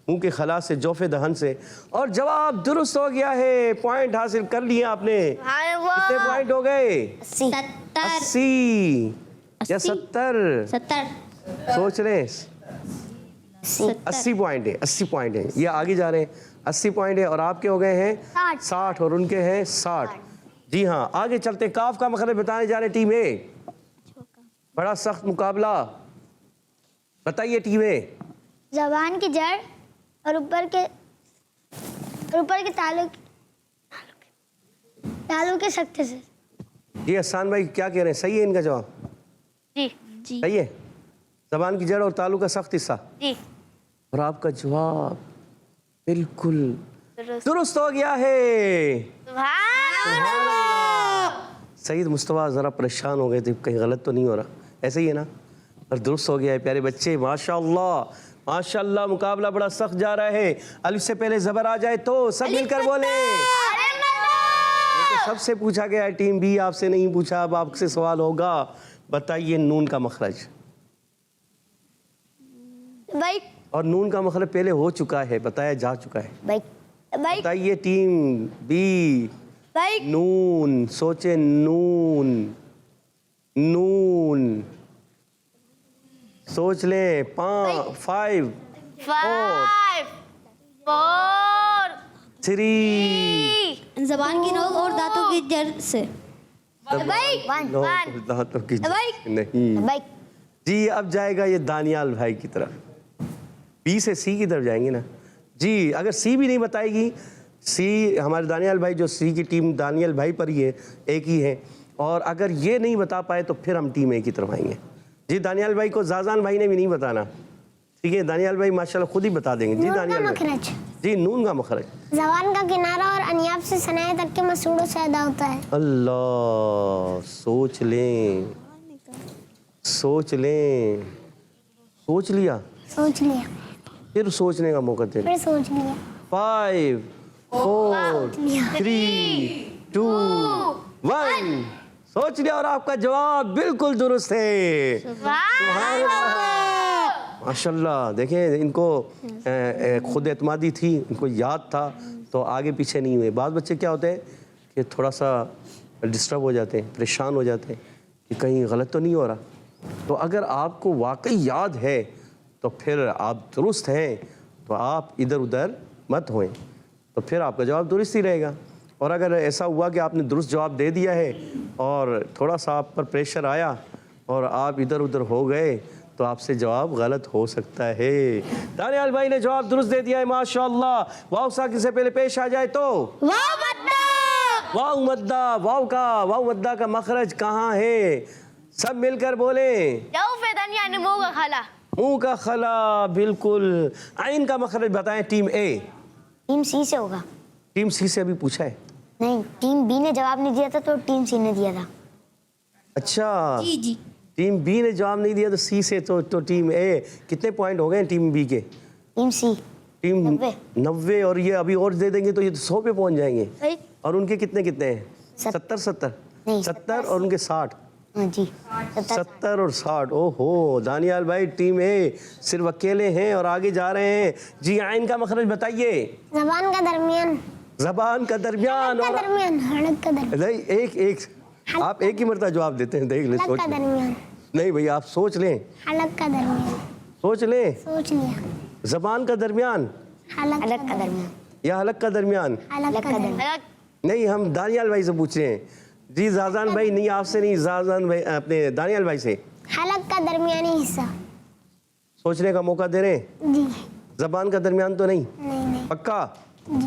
Speaker 3: منہ کے خلا سے, جوف دہن سے, اور جواب درست ہو گیا ہے. پوائنٹ حاصل کر لیے آپ نے. کتنے پوائنٹ ہو گئے؟ 80 یا 70؟ سوچ رہے ہیں. 80 پوائنٹ ہے. 80 پوائنٹ ہے. یہ آگے جا رہے ہیں. 80 پوائنٹ ہے اور آپ کے ہو گئے ہیں 60 اور ان کے ہیں 60. جی ہاں آگے چلتے. کاف کا مخرج بتانے جا رہے ٹیم اے. بڑا سخت مقابلہ. بتائیے ٹیم اے.
Speaker 5: زبان کی جڑ اور اوپر کے تالو کے سخت سے.
Speaker 3: جی احسان بھائی کیا کہہ رہے ہیں؟ صحیح ہے ان کا جواب؟
Speaker 1: جی
Speaker 3: صحیح ہے. زبان کی جڑ اور تالو کا سخت حصہ.
Speaker 1: جی.
Speaker 3: اور آپ کا جواب بالکل درست ہو گیا ہے. سعید مصطفیٰ ذرا پریشان ہو گئے تھے کہیں غلط تو نہیں ہو رہا. ایسے ہی ہے نا؟ اور درست ہو گیا ہے. پیارے بچے ماشاءاللہ ماشاءاللہ. مقابلہ بڑا سخت جا رہا ہے. الف سے پہلے زبر آ جائے تو سب مل کر بولیں. یہ تو سب سے پوچھا گیا ہے. ٹیم بی آپ سے نہیں پوچھا, اب آپ سے سوال ہوگا. بتائیے نون کا مخرج. اور نون کا مخرج پہلے ہو چکا ہے, بتایا جا چکا ہے. بتائیے ٹیم بی. نون. سوچے نون. نون سوچ لیں. 5 4 3.
Speaker 4: زبان کی نوک اور دانتوں کی جڑ سے.
Speaker 3: نہیں جی. اب جائے گا یہ دانیال بھائی کی طرف. بی سے سی کی طرف جائیں گے نا جی. اگر سی بھی نہیں بتائے گی, سی ہمارے دانیال بھائی جو سی کی ٹیم دانیال بھائی پر ہی ہے, ایک ہی ہے, اور اگر یہ نہیں بتا پائے تو پھر ہم ٹیم اے کی طرف آئیں گے. جی دانیال بھائی کو زازان بھائی نے بھی نہیں بتانا, ٹھیک ہے؟ دانیال بھائی ماشاءاللہ خود ہی بتا دیں گے. جی دانیال بھائی. جی نون کا مخرج.
Speaker 5: زبان کا کنارہ اور انیاب سے ثنائے تک کے مسوڑوں سے ادا ہوتا ہے.
Speaker 3: اللہ. سوچ لیں سوچ لیں. سوچ لیا
Speaker 5: سوچ لیا.
Speaker 3: پھر سوچنے کا موقع دیں.
Speaker 5: پھر سوچ لیا.
Speaker 3: 5 4 3 2 1. سوچ لیا اور آپ کا جواب بالکل درست ہے. سبحان اللہ. ماشاءاللہ. دیکھیں ان کو خود اعتمادی تھی, ان کو یاد تھا تو آگے پیچھے نہیں ہوئے. بعض بچے کیا ہوتے ہیں کہ تھوڑا سا ڈسٹرب ہو جاتے ہیں, پریشان ہو جاتے ہیں کہ کہیں غلط تو نہیں ہو رہا. تو اگر آپ کو واقعی یاد ہے تو پھر آپ درست ہیں, تو آپ ادھر ادھر مت ہوئیں, تو پھر آپ کا جواب درست ہی رہے گا. اور اگر ایسا ہوا کہ آپ نے درست جواب دے دیا ہے اور تھوڑا سا آپ پر پریشر آیا اور آپ ادھر ادھر ہو گئے تو آپ سے جواب غلط ہو سکتا ہے. دانیال بھائی نے جواب درست دے دیا ہے ماشاءاللہ. واو ساکن سے پہلے پیش آ جائے تو واو مدہ. واو مدہ کا مخرج کہاں ہے؟ سب مل کر بولیں. منہ کا خلا. بالکل. عین کا مخرج بتائیں ٹیم اے.
Speaker 2: ٹیم سی سے ہوگا.
Speaker 3: ٹیم سی سے ابھی پوچھا ہے؟
Speaker 2: نہیں, ٹیم بی نے جواب نہیں دیا تھا تو ٹیم سی نے دیا تھا.
Speaker 3: اچھا
Speaker 4: جی
Speaker 3: ٹیم بی نے جواب نہیں دیا تو سی سے تو ٹیم اے. کتنے پوائنٹ ہو گئے ٹیم بی کے؟
Speaker 2: Team C
Speaker 3: team 90. اور یہ ابھی اور دے دیں گے تو یہ 100 پہ پہنچ جائیں گے. اور ان کے کتنے ہیں؟ 70 اور ان کے 60.
Speaker 2: جی
Speaker 3: 70 اور 60. او ہو. دانیال بھائی ٹیم اے صرف اکیلے ہیں اور آگے جا رہے ہیں. جی عین کا مخرج بتائیے.
Speaker 5: زبان کا درمیان.
Speaker 3: زبان کا درمیان.
Speaker 5: حلق کا درمیان.
Speaker 3: نہیں ایک آپ ایک ہی مرتبہ جواب دیتے ہیں. دیکھ لیں.
Speaker 5: حلق کا درمیان.
Speaker 3: نہیں بھئی آپ سوچ لیں.
Speaker 5: حلق کا درمیان.
Speaker 3: سوچ لیں.
Speaker 5: سوچ لیا.
Speaker 3: زبان کا درمیان
Speaker 5: حلق
Speaker 2: کا درمیان
Speaker 3: یا حلق کا درمیان؟
Speaker 5: حلق کا درمیان.
Speaker 3: نہیں ہم دانیال بھائی سے پوچھ رہے ہیں. جی زازان بھائی نہیں, آپ سے نہیں, زازان بھائی اپنے دانیال بھائی سے.
Speaker 5: حلق کا درمیانی حصہ.
Speaker 3: سوچنے کا موقع دے رہے ہیں.
Speaker 5: جی.
Speaker 3: زبان کا درمیان تو نہیں؟
Speaker 5: نہیں.
Speaker 3: پکا؟
Speaker 5: جی.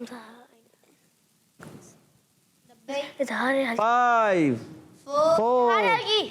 Speaker 3: 5 4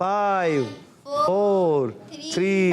Speaker 3: 5 4 3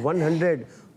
Speaker 3: 100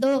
Speaker 4: 2।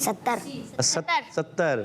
Speaker 3: 70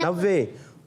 Speaker 3: 90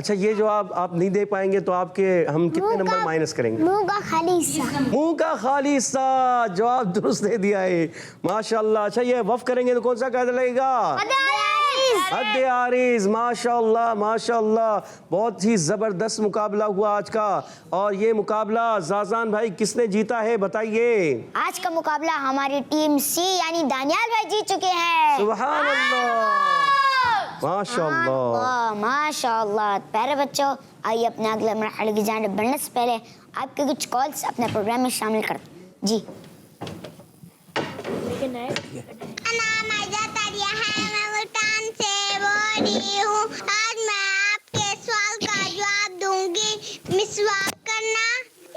Speaker 3: اچھا یہ جو آپ نہیں دے پائیں گے تو آپ کے ہم کتنے نمبر مائنس کریں گے؟
Speaker 5: منہ کا خالی حصہ.
Speaker 3: منہ کا خالی حصہ. جواب درست دے دیا ہے ماشاءاللہ. اچھا یہ وف کریں گے تو کون سا قاعدہ لگے گا؟ حد عارض. ماشاءاللہ ماشاءاللہ بہت ہی زبردست مقابلہ ہوا آج کا. اور یہ مقابلہ زازان بھائی کس نے جیتا ہے بتائیے؟
Speaker 2: آج کا مقابلہ ہماری ٹیم سی یعنی دانیال بھائی جیت چکے ہیں.
Speaker 3: سبحان اللہ ماشاءاللہ.
Speaker 2: ماشاءاللہ. پیارے بچوں آئیے اپنے اگلے مرحلے کی جانب بڑھنے سے پہلے آپ کے کچھ کالز اپنے پروگرام میں شامل کرتے ہیں. جی
Speaker 5: نام آئزہ تاریہ ہے, میں ملتان سے بول رہی ہوں. آج میں آپ کے سوال کا جواب دوں گی. مسواک کرنا,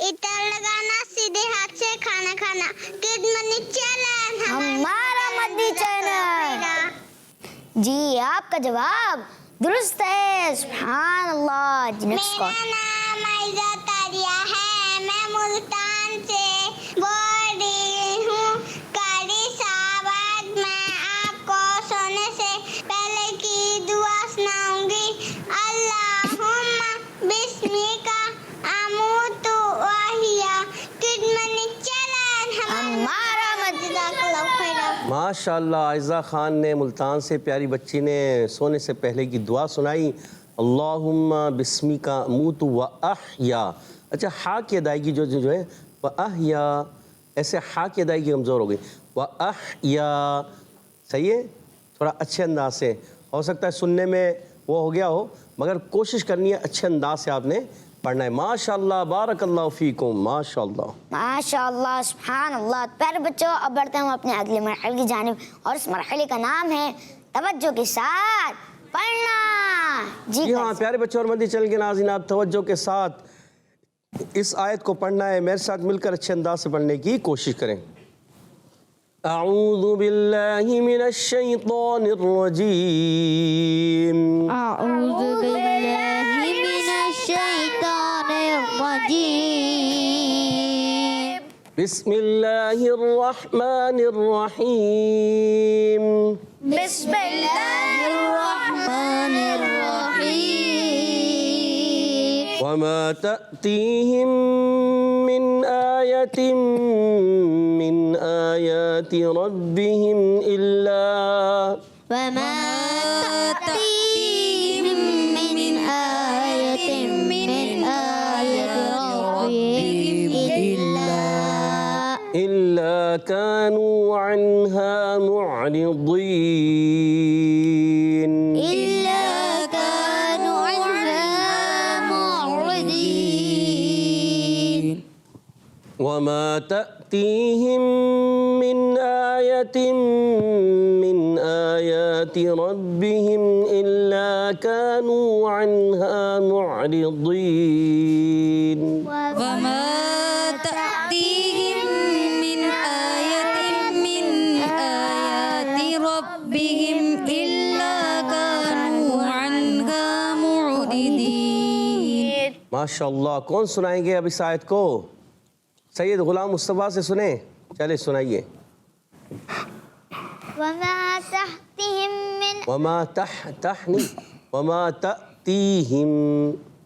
Speaker 5: عطر لگانا, سیدھے ہاتھ سے کھانا کھانا. کڈ منی چینل
Speaker 2: ہمارا مدنی چینل. جی آپ کا جواب درست ہے. سبحان اللہ. Next call.
Speaker 5: میرا نام آئزہ تاریہ ہے, میں ملتان سے بول رہی ہوں. قاری صاحب آج میں آپ کو سونے سے پہلے کی دعا سناؤں گی. اللہم بسمک اموت واحیا. کڈ منی چینل
Speaker 2: ہمارا
Speaker 3: ماشاءاللہ. عائزہ خان نے ملتان سے پیاری بچی نے سونے سے پہلے کی دعا سنائی. اللہم بسمک اموت واحیا. اچھا ہا کی ادائیگی جو ہے واحیا, ایسے ہا کی ادائیگی کمزور ہو گئی. واحیا صحیح ہے, تھوڑا اچھے انداز سے. ہو سکتا ہے سننے میں وہ ہو گیا ہو مگر کوشش کرنی ہے اچھے انداز سے آپ نے پڑھنا ہے. ماشاءاللہ بارک اللہ فیکم. ماشاءاللہ
Speaker 2: ماشاءاللہ. سبحان اللہ. پیارے بچوں اب بڑھتے ہیں اپنے اگلے مرحلے کی جانب اور اس مرحلے کا نام ہے توجہ کے ساتھ پڑھنا.
Speaker 3: جی ہاں پیارے بچوں اور مدنی چینل کے ناظرین, آپ توجہ کے ساتھ اس آیت کو پڑھنا ہے. میرے ساتھ مل کر اچھے انداز سے پڑھنے کی کوشش کریں. اعوذ باللہ من الشیطان الرجیم.
Speaker 4: اعوذ باللہ من الشیطان الرجیم.
Speaker 3: بسم اللہ الرحمن الرحیم.
Speaker 2: بسم اللہ
Speaker 4: الرحمن الرحیم.
Speaker 3: وما تأتيهم من آية من آيات ربهم إلا
Speaker 4: وما تأتيهم من آية من آيات ربهم
Speaker 3: إلا كانوا عنها معرضين.
Speaker 4: إلا كانوا عنها معرضين.
Speaker 3: وما تأتيهم من آية من آيات ربهم إلا كانوا عنها معرضين.
Speaker 6: وما تأتيهم من آية من آيات ربهم إلا كانوا عنها معرضين.
Speaker 3: ماشاءاللہ. کون سنائیں گے اب اس آیت کو؟ سید غلام مصطفیٰ سے سنیں. چلے سنائیے.
Speaker 5: وما تحتهم من
Speaker 3: وما تحتحنی وما تأتيهم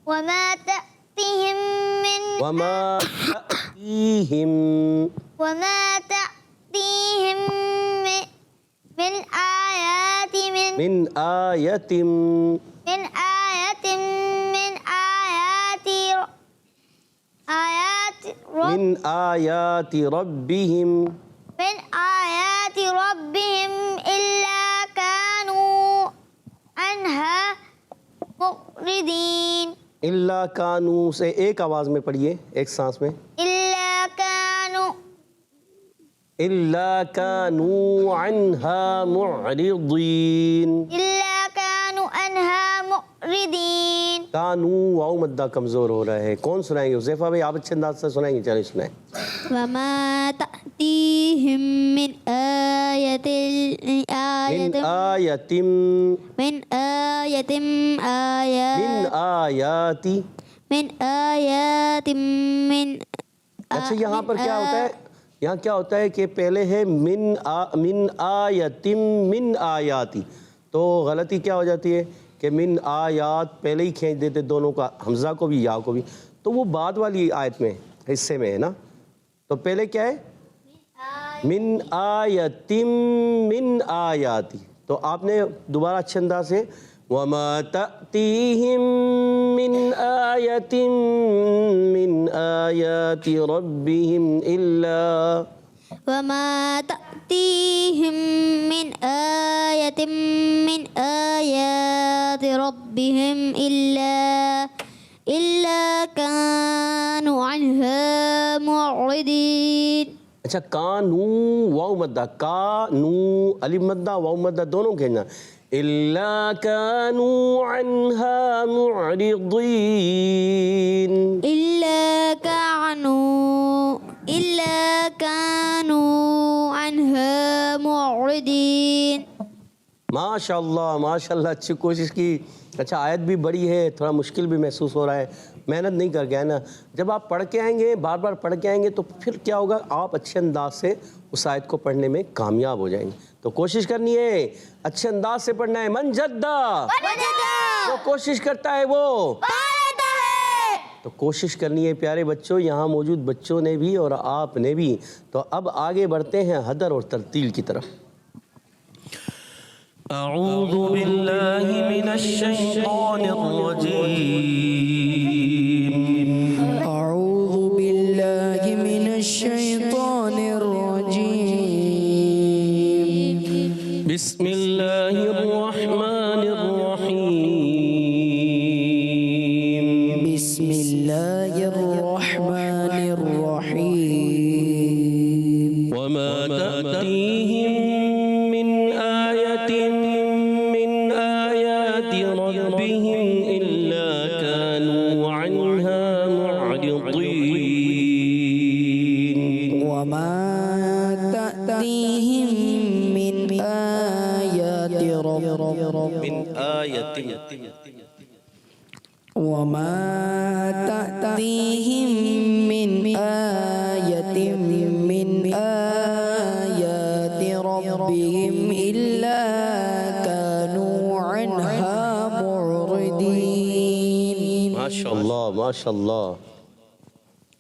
Speaker 5: وما تأتيهم من
Speaker 3: وما تأتيهم
Speaker 5: وما تأتيهم من آيات
Speaker 3: من آية
Speaker 5: من آيات من آيات
Speaker 3: من آيات ربهم
Speaker 5: من آيات ربهم إلا كانوا عنها معرضين.
Speaker 3: إلا كانوا سے ایک آواز میں پڑھیے, ایک سانس میں.
Speaker 5: إلا كانوا
Speaker 3: إلا كانوا عنها معرضين.
Speaker 5: إلا كانوا عنها معرضين.
Speaker 3: کانو واؤ مدہ کمزور ہو رہا ہے. کون سنائیں گے؟ حذیفہ بھائی آپ اچھے انداز سے سنائیں گے. چلیں سنائیں.
Speaker 4: وما تأتيهم من آية
Speaker 3: من آية
Speaker 4: من آية من آيات من
Speaker 3: اچھا یہاں پر کیا ہوتا ہے؟ یہاں کیا ہوتا ہے کہ پہلے ہے من آیتم من آیاتی, تو غلطی کیا ہو جاتی ہے؟ کہ من آیات پہلے ہی کھینچ دیتے دونوں کا، حمزہ کو بھی یا کو بھی، تو وہ بعد والی آیت میں حصے میں ہے نا. تو پہلے کیا ہے؟ من آیتم من آیاتی. تو آپ نے دوبارہ اچھے انداز سے وَمَا تَأْتِيهِم مِّنْ آيَةٍ مِّنْ آيَاتِ رَبِّهِمْ إِلَّا
Speaker 4: وما تأتيهم من آية من آيات ربهم إلا كانوا عنها معرضين.
Speaker 3: اچھا کانو واو مدہ، کانو الف مدہ واو مدہ دونوں کہنا. إِلَّا كَانُوا عَنْهَا مُعْرِضِينَ. إِلَّا كَانُوا
Speaker 4: عنها معرضين.
Speaker 3: ماشاء اللہ اچھی کوشش کی. اچھا آیت بھی بڑی ہے، تھوڑا مشکل بھی محسوس ہو رہا ہے، محنت نہیں کر گیا نا. جب آپ پڑھ کے آئیں گے، بار بار پڑھ کے آئیں گے، تو پھر کیا ہوگا، آپ اچھے انداز سے اس آیت کو پڑھنے میں کامیاب ہو جائیں گے. تو کوشش کرنی ہے، اچھے انداز سے پڑھنا ہے. من جدہ جو کوشش کرتا ہے وہ تو کوشش کرنی ہے پیارے بچوں، یہاں موجود بچوں نے بھی اور آپ نے بھی. تو اب آگے بڑھتے ہیں حدر اور ترتیل کی طرف. اعوذ باللہ من الشیطان الرجیم.
Speaker 7: أعوذ بالله من الشيطان الرجيم.
Speaker 3: بسم اللہ الرحمن الرحیم.
Speaker 7: بسم الله الرحمن الرحيم.
Speaker 3: وما تأتيهم من آية من آيات ربهم إلا كانوا عنها معرضين.
Speaker 7: وما تأتيهم من آيات
Speaker 3: من آية
Speaker 7: وما تأتيهم من آية من آيات ربهم إلا كانوا عنها معرضين.
Speaker 3: ماشاء اللہ.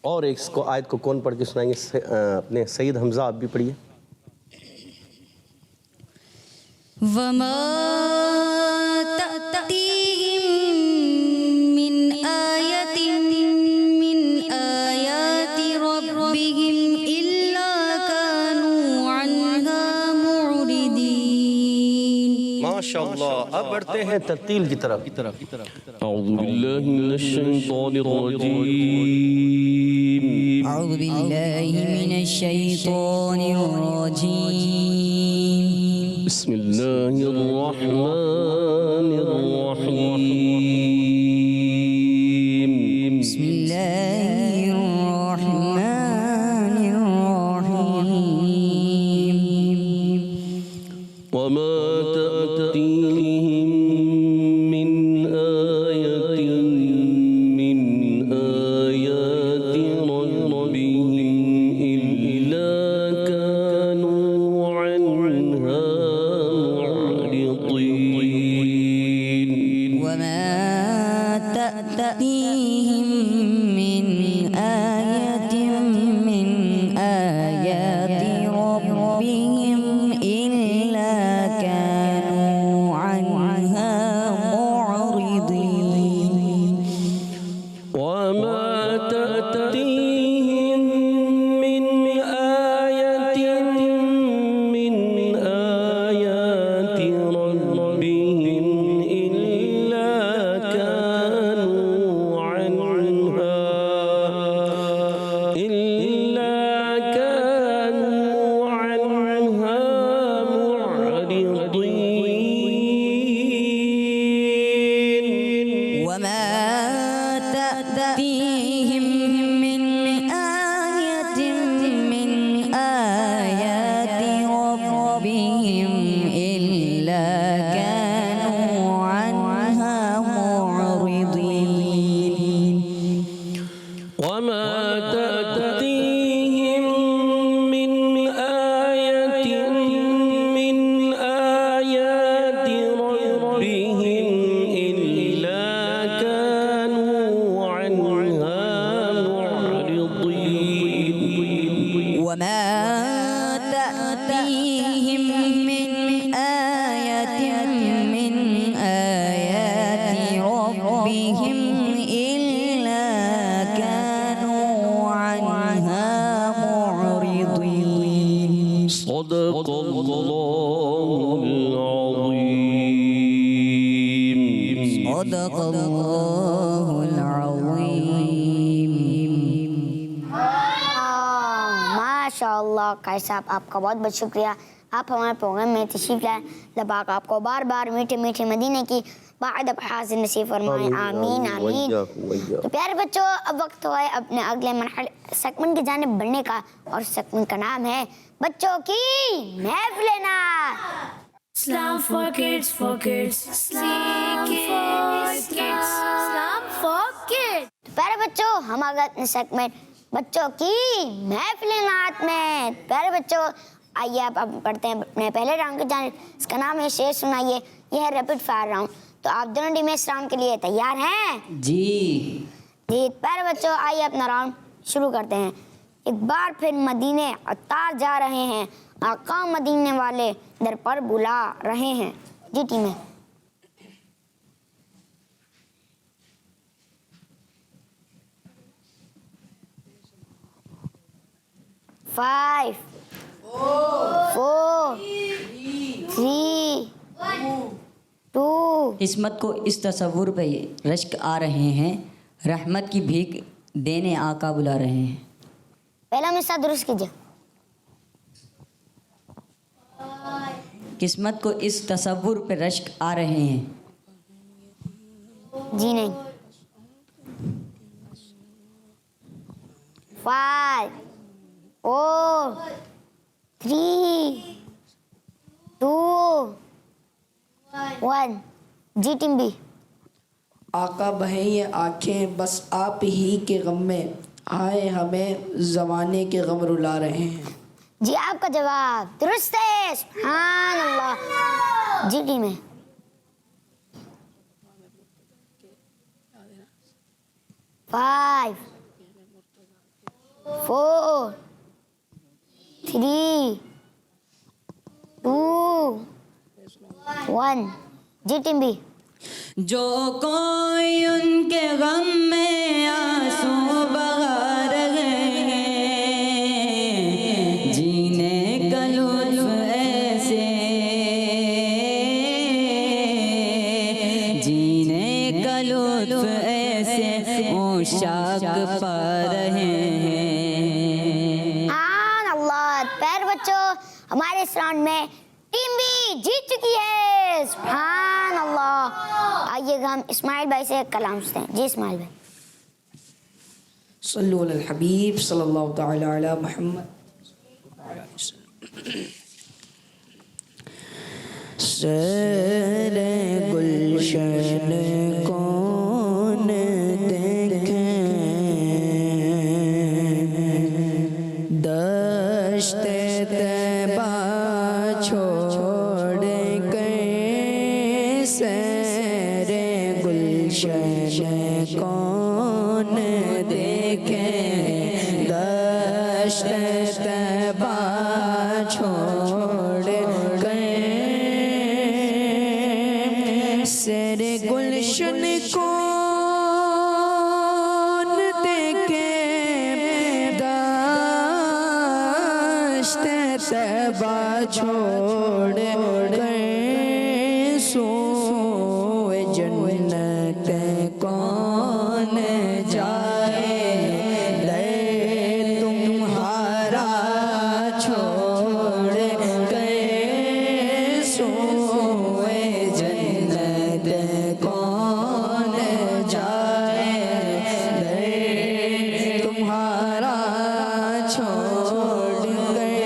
Speaker 3: اور ایک اس کو آیت کو کون پڑھ کے سنائیں گے؟ اپنے سید حمزہ آپ بھی پڑھیے.
Speaker 6: وما تأتيهم من آية من آيات ربهم إلا كانوا عنها معرضين.
Speaker 3: ماشاءاللہ. اب بڑھتے ہیں ترتیل کی طرف. اعوذ باللہ من الشیطان الرجیم.
Speaker 6: أعوذ بالله من الشيطان الرجيم.
Speaker 3: بسم اللہ الرحمن الرحیم.
Speaker 6: بسم الله الرحمن الرحيم.
Speaker 3: وما تأتيهم من آية من آيات ربهم إلا كانوا عنها معرضين.
Speaker 6: وما تأتيهم من آية من آيات ربهم إلا كانوا عنها معرضين.
Speaker 3: وما تأتيهم من آية من آيات ربهم إلا كانوا عنها معرضين.
Speaker 6: وما تأتيهم من آية من آيات ربهم إلا كانوا عنها معرضين.
Speaker 3: وما تأتيهم من آية من آيات ربهم
Speaker 6: صدق اللہ العظیم.
Speaker 2: ماشاء اللہ قاری صاحب، آپ کا بہت بہت شکریہ. آپ ہمارے پروگرام میں تشریف لائیں. اللہ پاک آپ کو بار بار میٹھے میٹھے مدینے کی بعد حاضر نصیب فرمائیں. آمین آمین. تو پیارے بچوں، اب وقت ہوا ہے اپنے اگلے مرحلے سیگمنٹ کی جانب بڑھنے کا، اور سیگمنٹ کا نام ہے بچوں کی محفل نعت.
Speaker 1: Islam for kids, for kids. Islam for kids. Islam for kids.
Speaker 2: تو پیارے بچوں، ہم آ گئے اپنے سیگمنٹ بچوں کی محفل نعت میں. پیارے بچوں، آئیے آپ پڑھتے ہیں اپنے پہلے راؤنڈ کی جانب. اس کا نام ہے شعر سنائیے. یہ ہے ریپڈ فائر راؤنڈ. تو آپ دونوں ٹیمیں اس راؤنڈ کے لیے تیار ہیں؟
Speaker 8: جی.
Speaker 2: پیارے بچوں، آئیے اپنا راؤنڈ شروع کرتے ہیں. ایک بار پھر مدینے عطار جا رہے ہیں، آقا مدینے والے در پر بلا رہے ہیں. جی ٹیمیں. 5 4 3 2
Speaker 6: قسمت کو اس تصور پہ رشک آ رہے ہیں، رحمت کی بھیک دینے آقا بلا رہے ہیں.
Speaker 2: پہلا مسئلہ درست کیجیے.
Speaker 6: قسمت کو اس تصور پہ رشک آ رہے ہیں.
Speaker 2: جی نہیں. 5 4 3 2 1. جی ٹیم بی.
Speaker 7: آقا بہیں یہ آنکھیں بس آپ ہی کے غم میں، آئے ہمیں زمانے کے غم رلا رہے ہیں.
Speaker 2: جی آپ کا جواب درست ہے. سبحان اللہ. جی ٹیم ہے. 5 4 3 2 1. جی ٹیم بی.
Speaker 6: جو کوئی ان کے غم میں آنسو بہا رہے ہیں، جینے کا لطف ایسے، جینے کا لطف ایسے عشاق پا رہے ہیں.
Speaker 2: سبحان اللہ. پیر بچوں، ہمارے اس راؤنڈ میں ٹیم بی جیت چکی ہے. سبحان اللہ. آئیے گا ہم اسماعیل بھائی سے کلام سنتے ہیں. جی اسماعیل بھائی.
Speaker 7: صلو علی الحبیب صلی اللہ تعالی علی محمد. سیر گلشن کون دیکھیں، دشت طیبہ چھوڑ گئے، سیر گلشن کون دیکھیں، دشت طیبہ چھوڑ گئے، سیر گلشن کون دیکھے، دشت طیبہ چھوڑ گئے، سوئے جنت کون جائے، لے تمہارا چھوڑ گئے، سوئے جنت کون جائے، لے تمہارا چھوڑ گئے.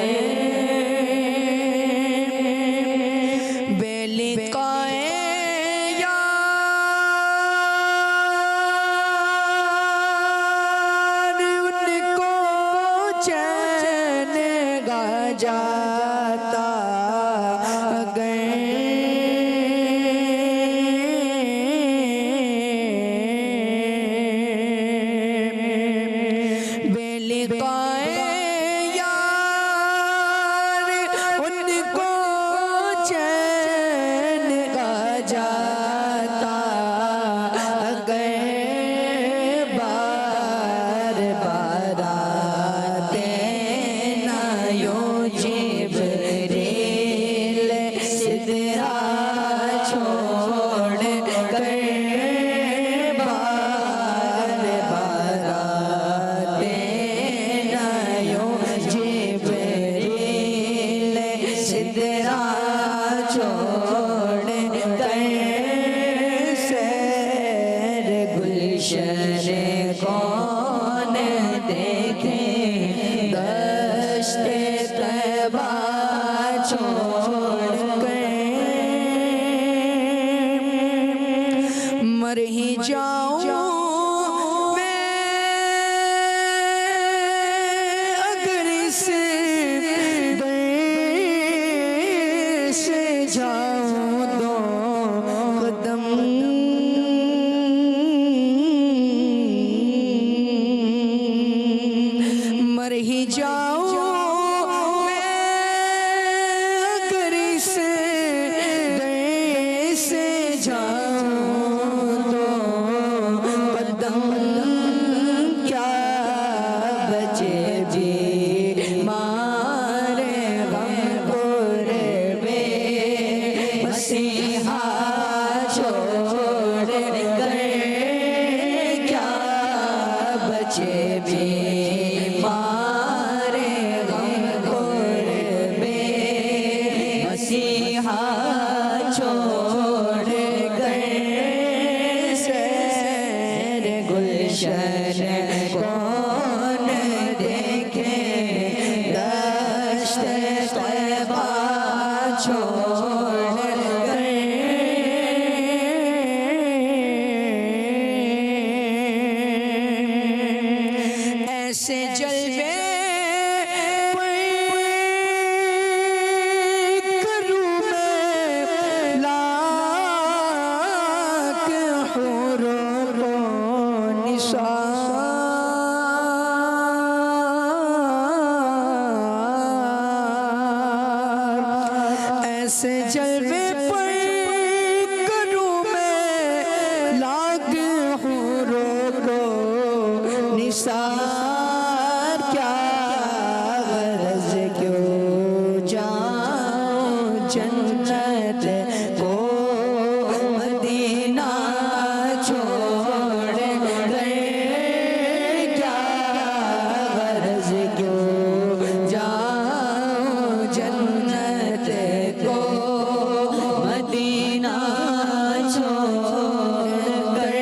Speaker 7: مر ہی جاؤں میں اگر اس در سے جاؤں دو قدم مر ہی جاؤں میں اگر اس در سے جاؤں تو قدم کیا بچے جی مارے غم قربے مسیحا چھوڑ کر کیا بچے بھی مارے غم قربے مسیحا چھوڑ کر سیر گلشن کون دیکھے دشت طیبہ چھوڑ کر ایسے جلوے کروں میں لاکھ حور و نساء ایسے جلوے کروں میں لاکھ حور و نثار کیا غرض کیوں جاؤں جنت کو مدینہ چھوڑ کر کیا غرض کیوں جاؤں جنت کو مدینہ چھوڑ کر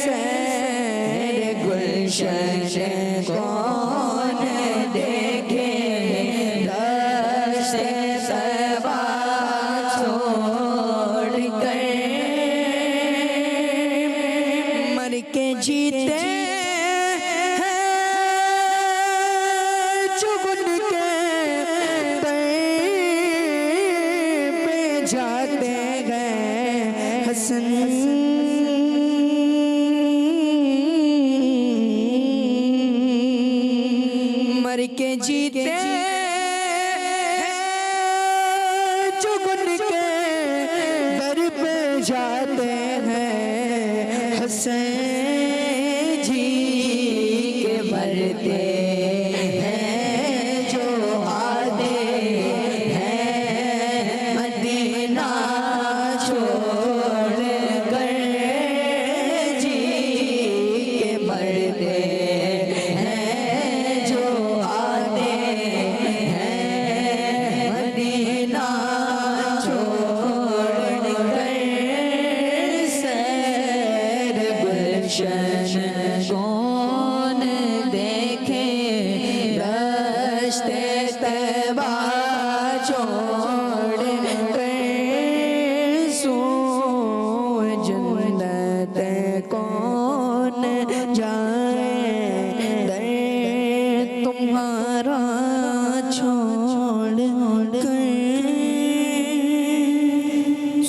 Speaker 7: سیر گلشن کون دیکھے دشت طیبہ چھوڑ کر مر کے جیتے ہیں چگن کے در پہ جاتے گئے حسن مر کے جیتے چگن کے در پہ جاتے ہیں حسین جی کے مرتے ہیں جو آتے ہیں مدینہ چھوڑ کر جی کے مرتے ہیں جو آتے ہیں مدینہ چھوڑ کر سیر گلشن کون دیکھے دشت طیبہ چھوڑ کر سوئے جنت کون جائے در تمہارا چھوڑ کر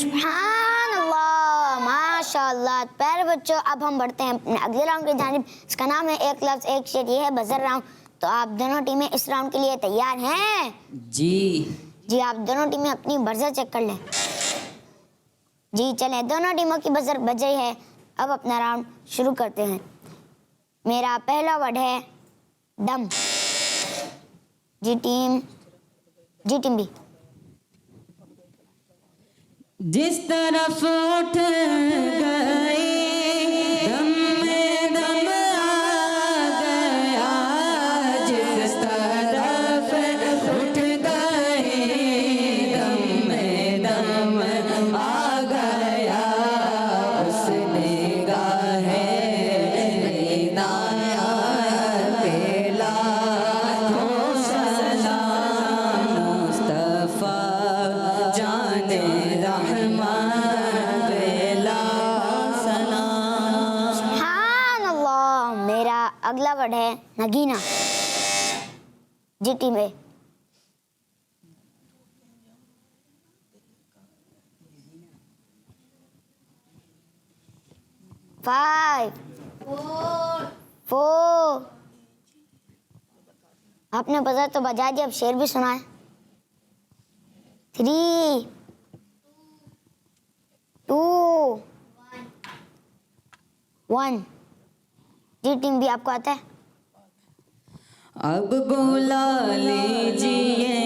Speaker 2: سبحان اللہ، ماشاء اللہ۔ پیارے بچوں، اب ہم بڑھتے ہیں اپنے اگلے راؤنڈ کی جانب۔ اس کا نام ہے ایک لفظ ایک شعر، یہ ہے بزر راؤنڈ۔ تو آپ دونوں ٹیمیں اس راؤنڈ کے لیے تیار ہیں؟
Speaker 8: جی
Speaker 2: جی، آپ دونوں ٹیمیں اپنی بزر چیک کر لیں۔ جی چلیں، دونوں ٹیموں کی بزر بج رہی ہے۔ اب اپنا راؤنڈ شروع کرتے ہیں۔ میرا پہلا ورڈ ہے دم۔ جی ٹیم بھی۔
Speaker 6: جس طرف اٹھ گئی دم میں دم آ گیا، جس طرف اٹھ گئی دم میں دم آ گیا، اس نگاہ عنایت پہ لاکھوں سلام، مصطفیٰ جان رحمان پہ لاکھوں
Speaker 2: اگلا ورڈ ہے نگینا. جی ٹیم اے. 5 4 آپ نے بزر تو بجا دیا, اب شعر بھی سنا ہے. 3 2 1. جی ٹیم بھی آپ کو آتا ہے.
Speaker 6: اب بلا لیجیے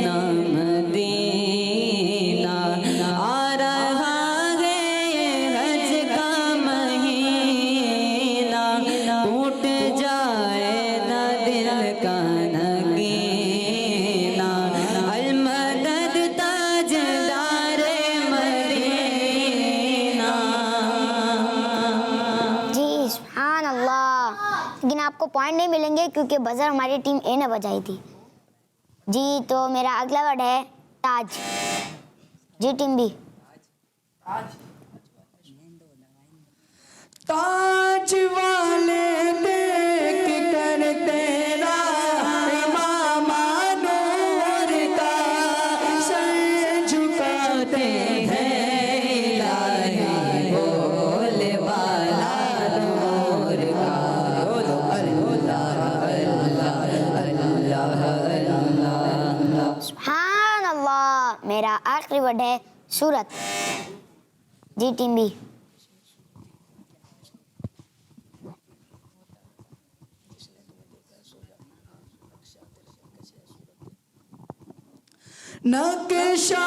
Speaker 6: نام مدینہ, آ رہا ہے یہ حج کا مہینہ, ٹوٹ جائے نہ دل کا نگینہ, المدد تاجدار مدینہ.
Speaker 2: جی سبحان اللہ. لیکن آپ کو پوائنٹ نہیں ملیں گے کیونکہ بزر ہماری ٹیم اے نے بجائی تھی. جی تو میرا اگلا ورڈ ہے تاج. جی ٹیم بی.
Speaker 7: تاج والے دیکھ کر تیرا امام نور کا سر جھکاتے ہیں, الہی بول بالا نور کا,
Speaker 2: سبحان اللہ. میرا آخری ورڈ ہے سورت. جی ٹیم بی.
Speaker 7: نقشہ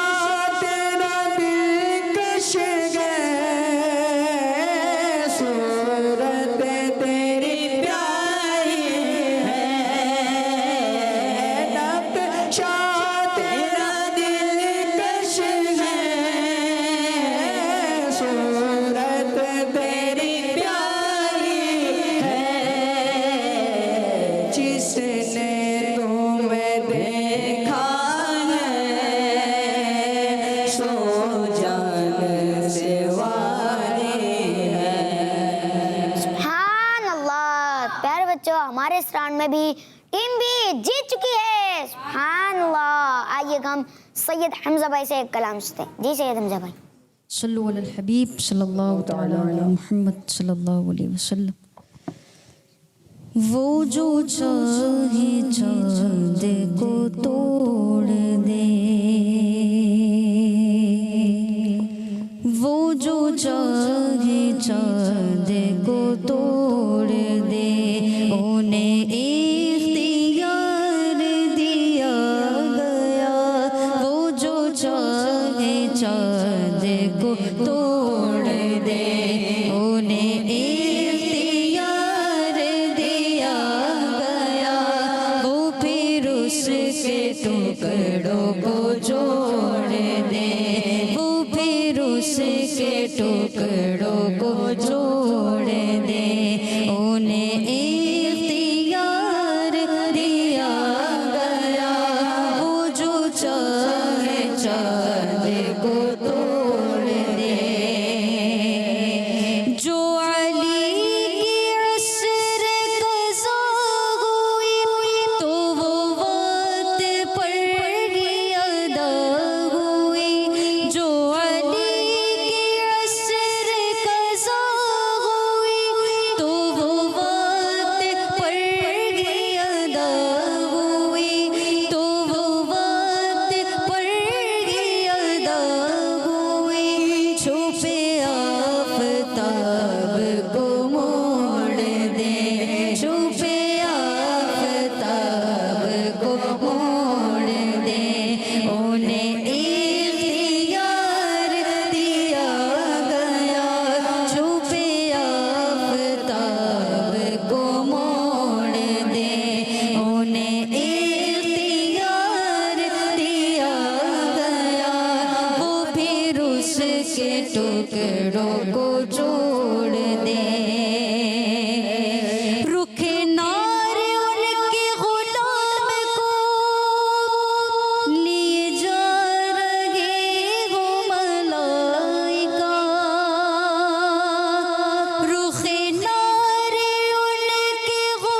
Speaker 7: تیرا دلکش ہے, صورت تیری پیاری ہے, نقشہ تیرا دلکش ہے, صورت تیری پیاری ہے, جس نے تمہیں دیکھا
Speaker 2: ہمارے اس راؤنڈ میں بھی ٹیم بی جیت چکی ہے. سبحان اللہ. آئیے ہم سید حمزہ بھائی سے ایک کلام سنتے ہیں. جی سید حمزہ بھائی.
Speaker 9: صلو علی الحبیب صلی اللہ تعالی علی محمد صلی اللہ علیہ وسلم. وہ جو چاہے چاند کو توڑ دے, وہ جو چاہے چاند کو توڑ دے, انہیں اختیار دیا گیا. وہ جو چاہے چاند کو توڑ دے, انہیں اختیار دیا گیا. وہ پھر اس کے ٹکڑوں کو جوڑ دے, وہ پھر اس کے ٹکڑوں کو جوڑ دے, انہیں اختیار دیا گیا. وہ جو چاہے چاند کو توڑ دے. جو علی کی عصر قضا ہوئی تو وہ وقت پر ہی ادا ہوئی. جو علی کی عصر قضا ہوئی تو وہ وقت پر ہی ادا ہوئی, تو وہ وقت پر ہی ادا ہوئی. چھپے آفتاب کو موڑ دے, چھپے آفتاب کو موڑ دے, انہیں اختیار دیا گیا. چھپے آفتاب کو موڑ دے, انہیں اختیار دیا گیا. وہ پھر اس کے ٹکڑوں کو جوڑ دے. رخ نار ان کے غلام کو لیے جا رہے ہو ملائکہ. رخ نار ان کے غلام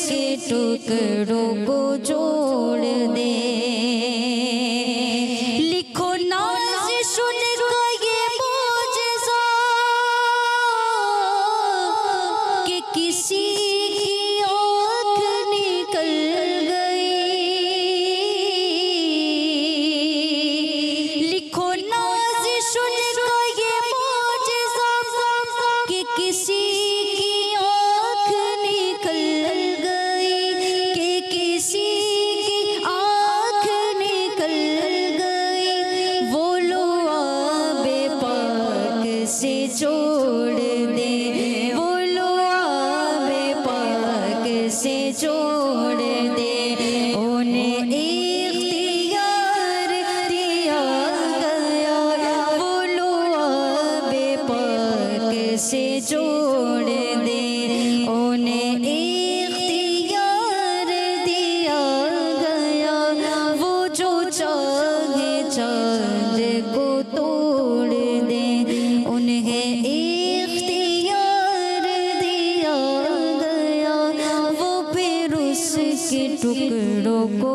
Speaker 9: کے ٹکڑوں کو جوڑ دے لکھو نازش ان کا یہ معجزہ کہ کسی کی آنکھ نکل گئی لکھو نازش ان کا یہ معجزہ کہ کسی کی آنکھ نکل گئی کہ کسی کی آنکھ نکل گئی وہ لو آب پاک سے جوڑ دے وہ لو آب پاک سے جوڑ دے انہیں اختیار دیا گیا وہ لو آب پاک سے جوڑ دے انہیں اختیار دیا گیا وہ جو چاہے چاند کو توڑ دے انہیں اختیار دیا گیا وہ پھر اس کے ٹکڑوں کو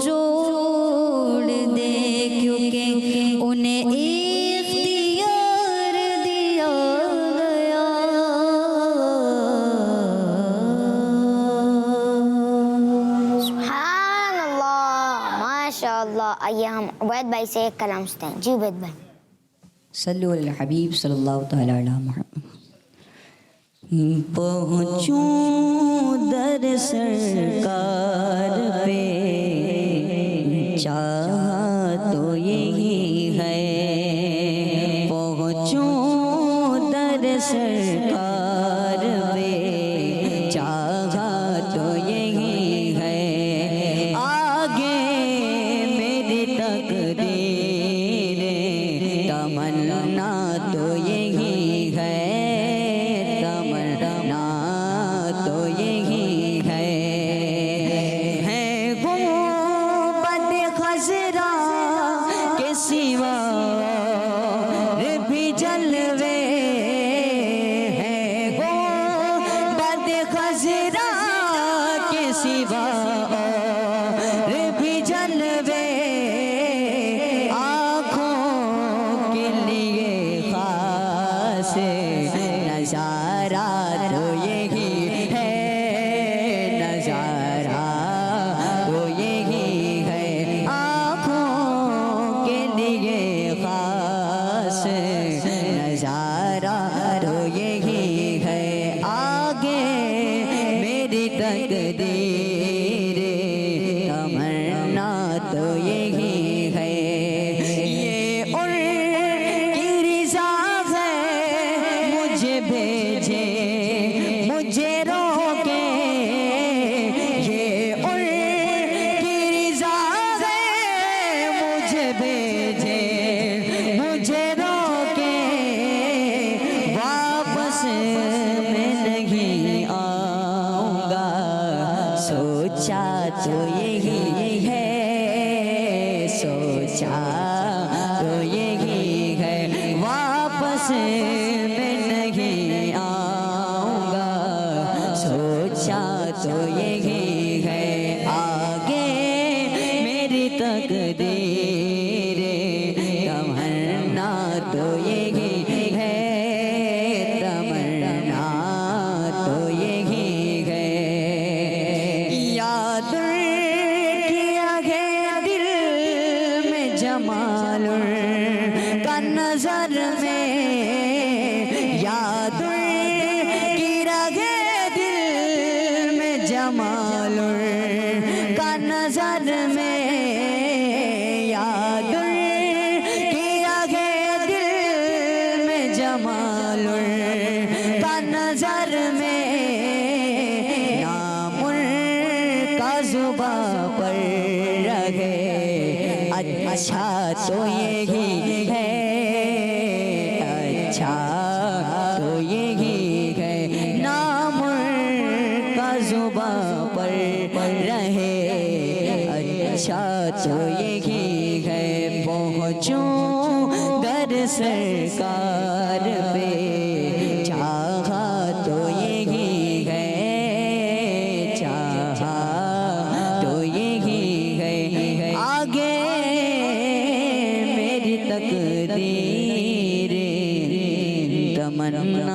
Speaker 9: جوڑ دے کیونکہ انہیں اختیار دیا گیا
Speaker 2: سبحان اللہ ماشاء اللہ. آئیے ہم عبید بھائی سے ایک کلام سنتے ہیں. جی عبید بھائی.
Speaker 6: صلو علی الحبیب صلی اللہ تعالی علی محمد. پہنچوں در سرکار پہ چاہا تو یہی ہے پہنچوں در سرکار پہ چاہا تو یہی ہے آگے میری تقدیر تمنا تو یہی ہے تمنا تو یہی ہے گنبد خضرا کے سوا بھی جلوے ہیں گنبد خضرا کے سوا بھی جلوے آنکھوں کے لیے خاص نظارہ تو یہی ہے نظارہ تو یہی ہے آنکھوں کے لیے خاص نظارہ تو یہی ہے آگے میری تقدیر تمنا تو یہی ہے یہ ان کی رضا ہے مجھے بھیجے مجھے روکے یہ ان کی رضا ہے مجھے بھیجے مجھے روکے واپس میں نہیں آؤں گا سوچا تو یہی ہے سوچا تو یہی ہے واپس میں نہیں آؤں گا سوچا تو یہی ہے آگے میری تقدیر تمنا تو یہی ہے تمنا تو یہی ہے یاد کیا ہے دل میں جمال کا نظر میں یاد کی رہے دل میں جمال کا نظر میں یاد کی رہے دل میں جمال کا نظر میں نام کا زباں پر رہے اچھا تو یہی ہے اچھا تو یہی ہے نام کا زباں پر رہے اچھا تو یہی ہے پہنچوں در سرکار پہ چاہا تو یہی ہے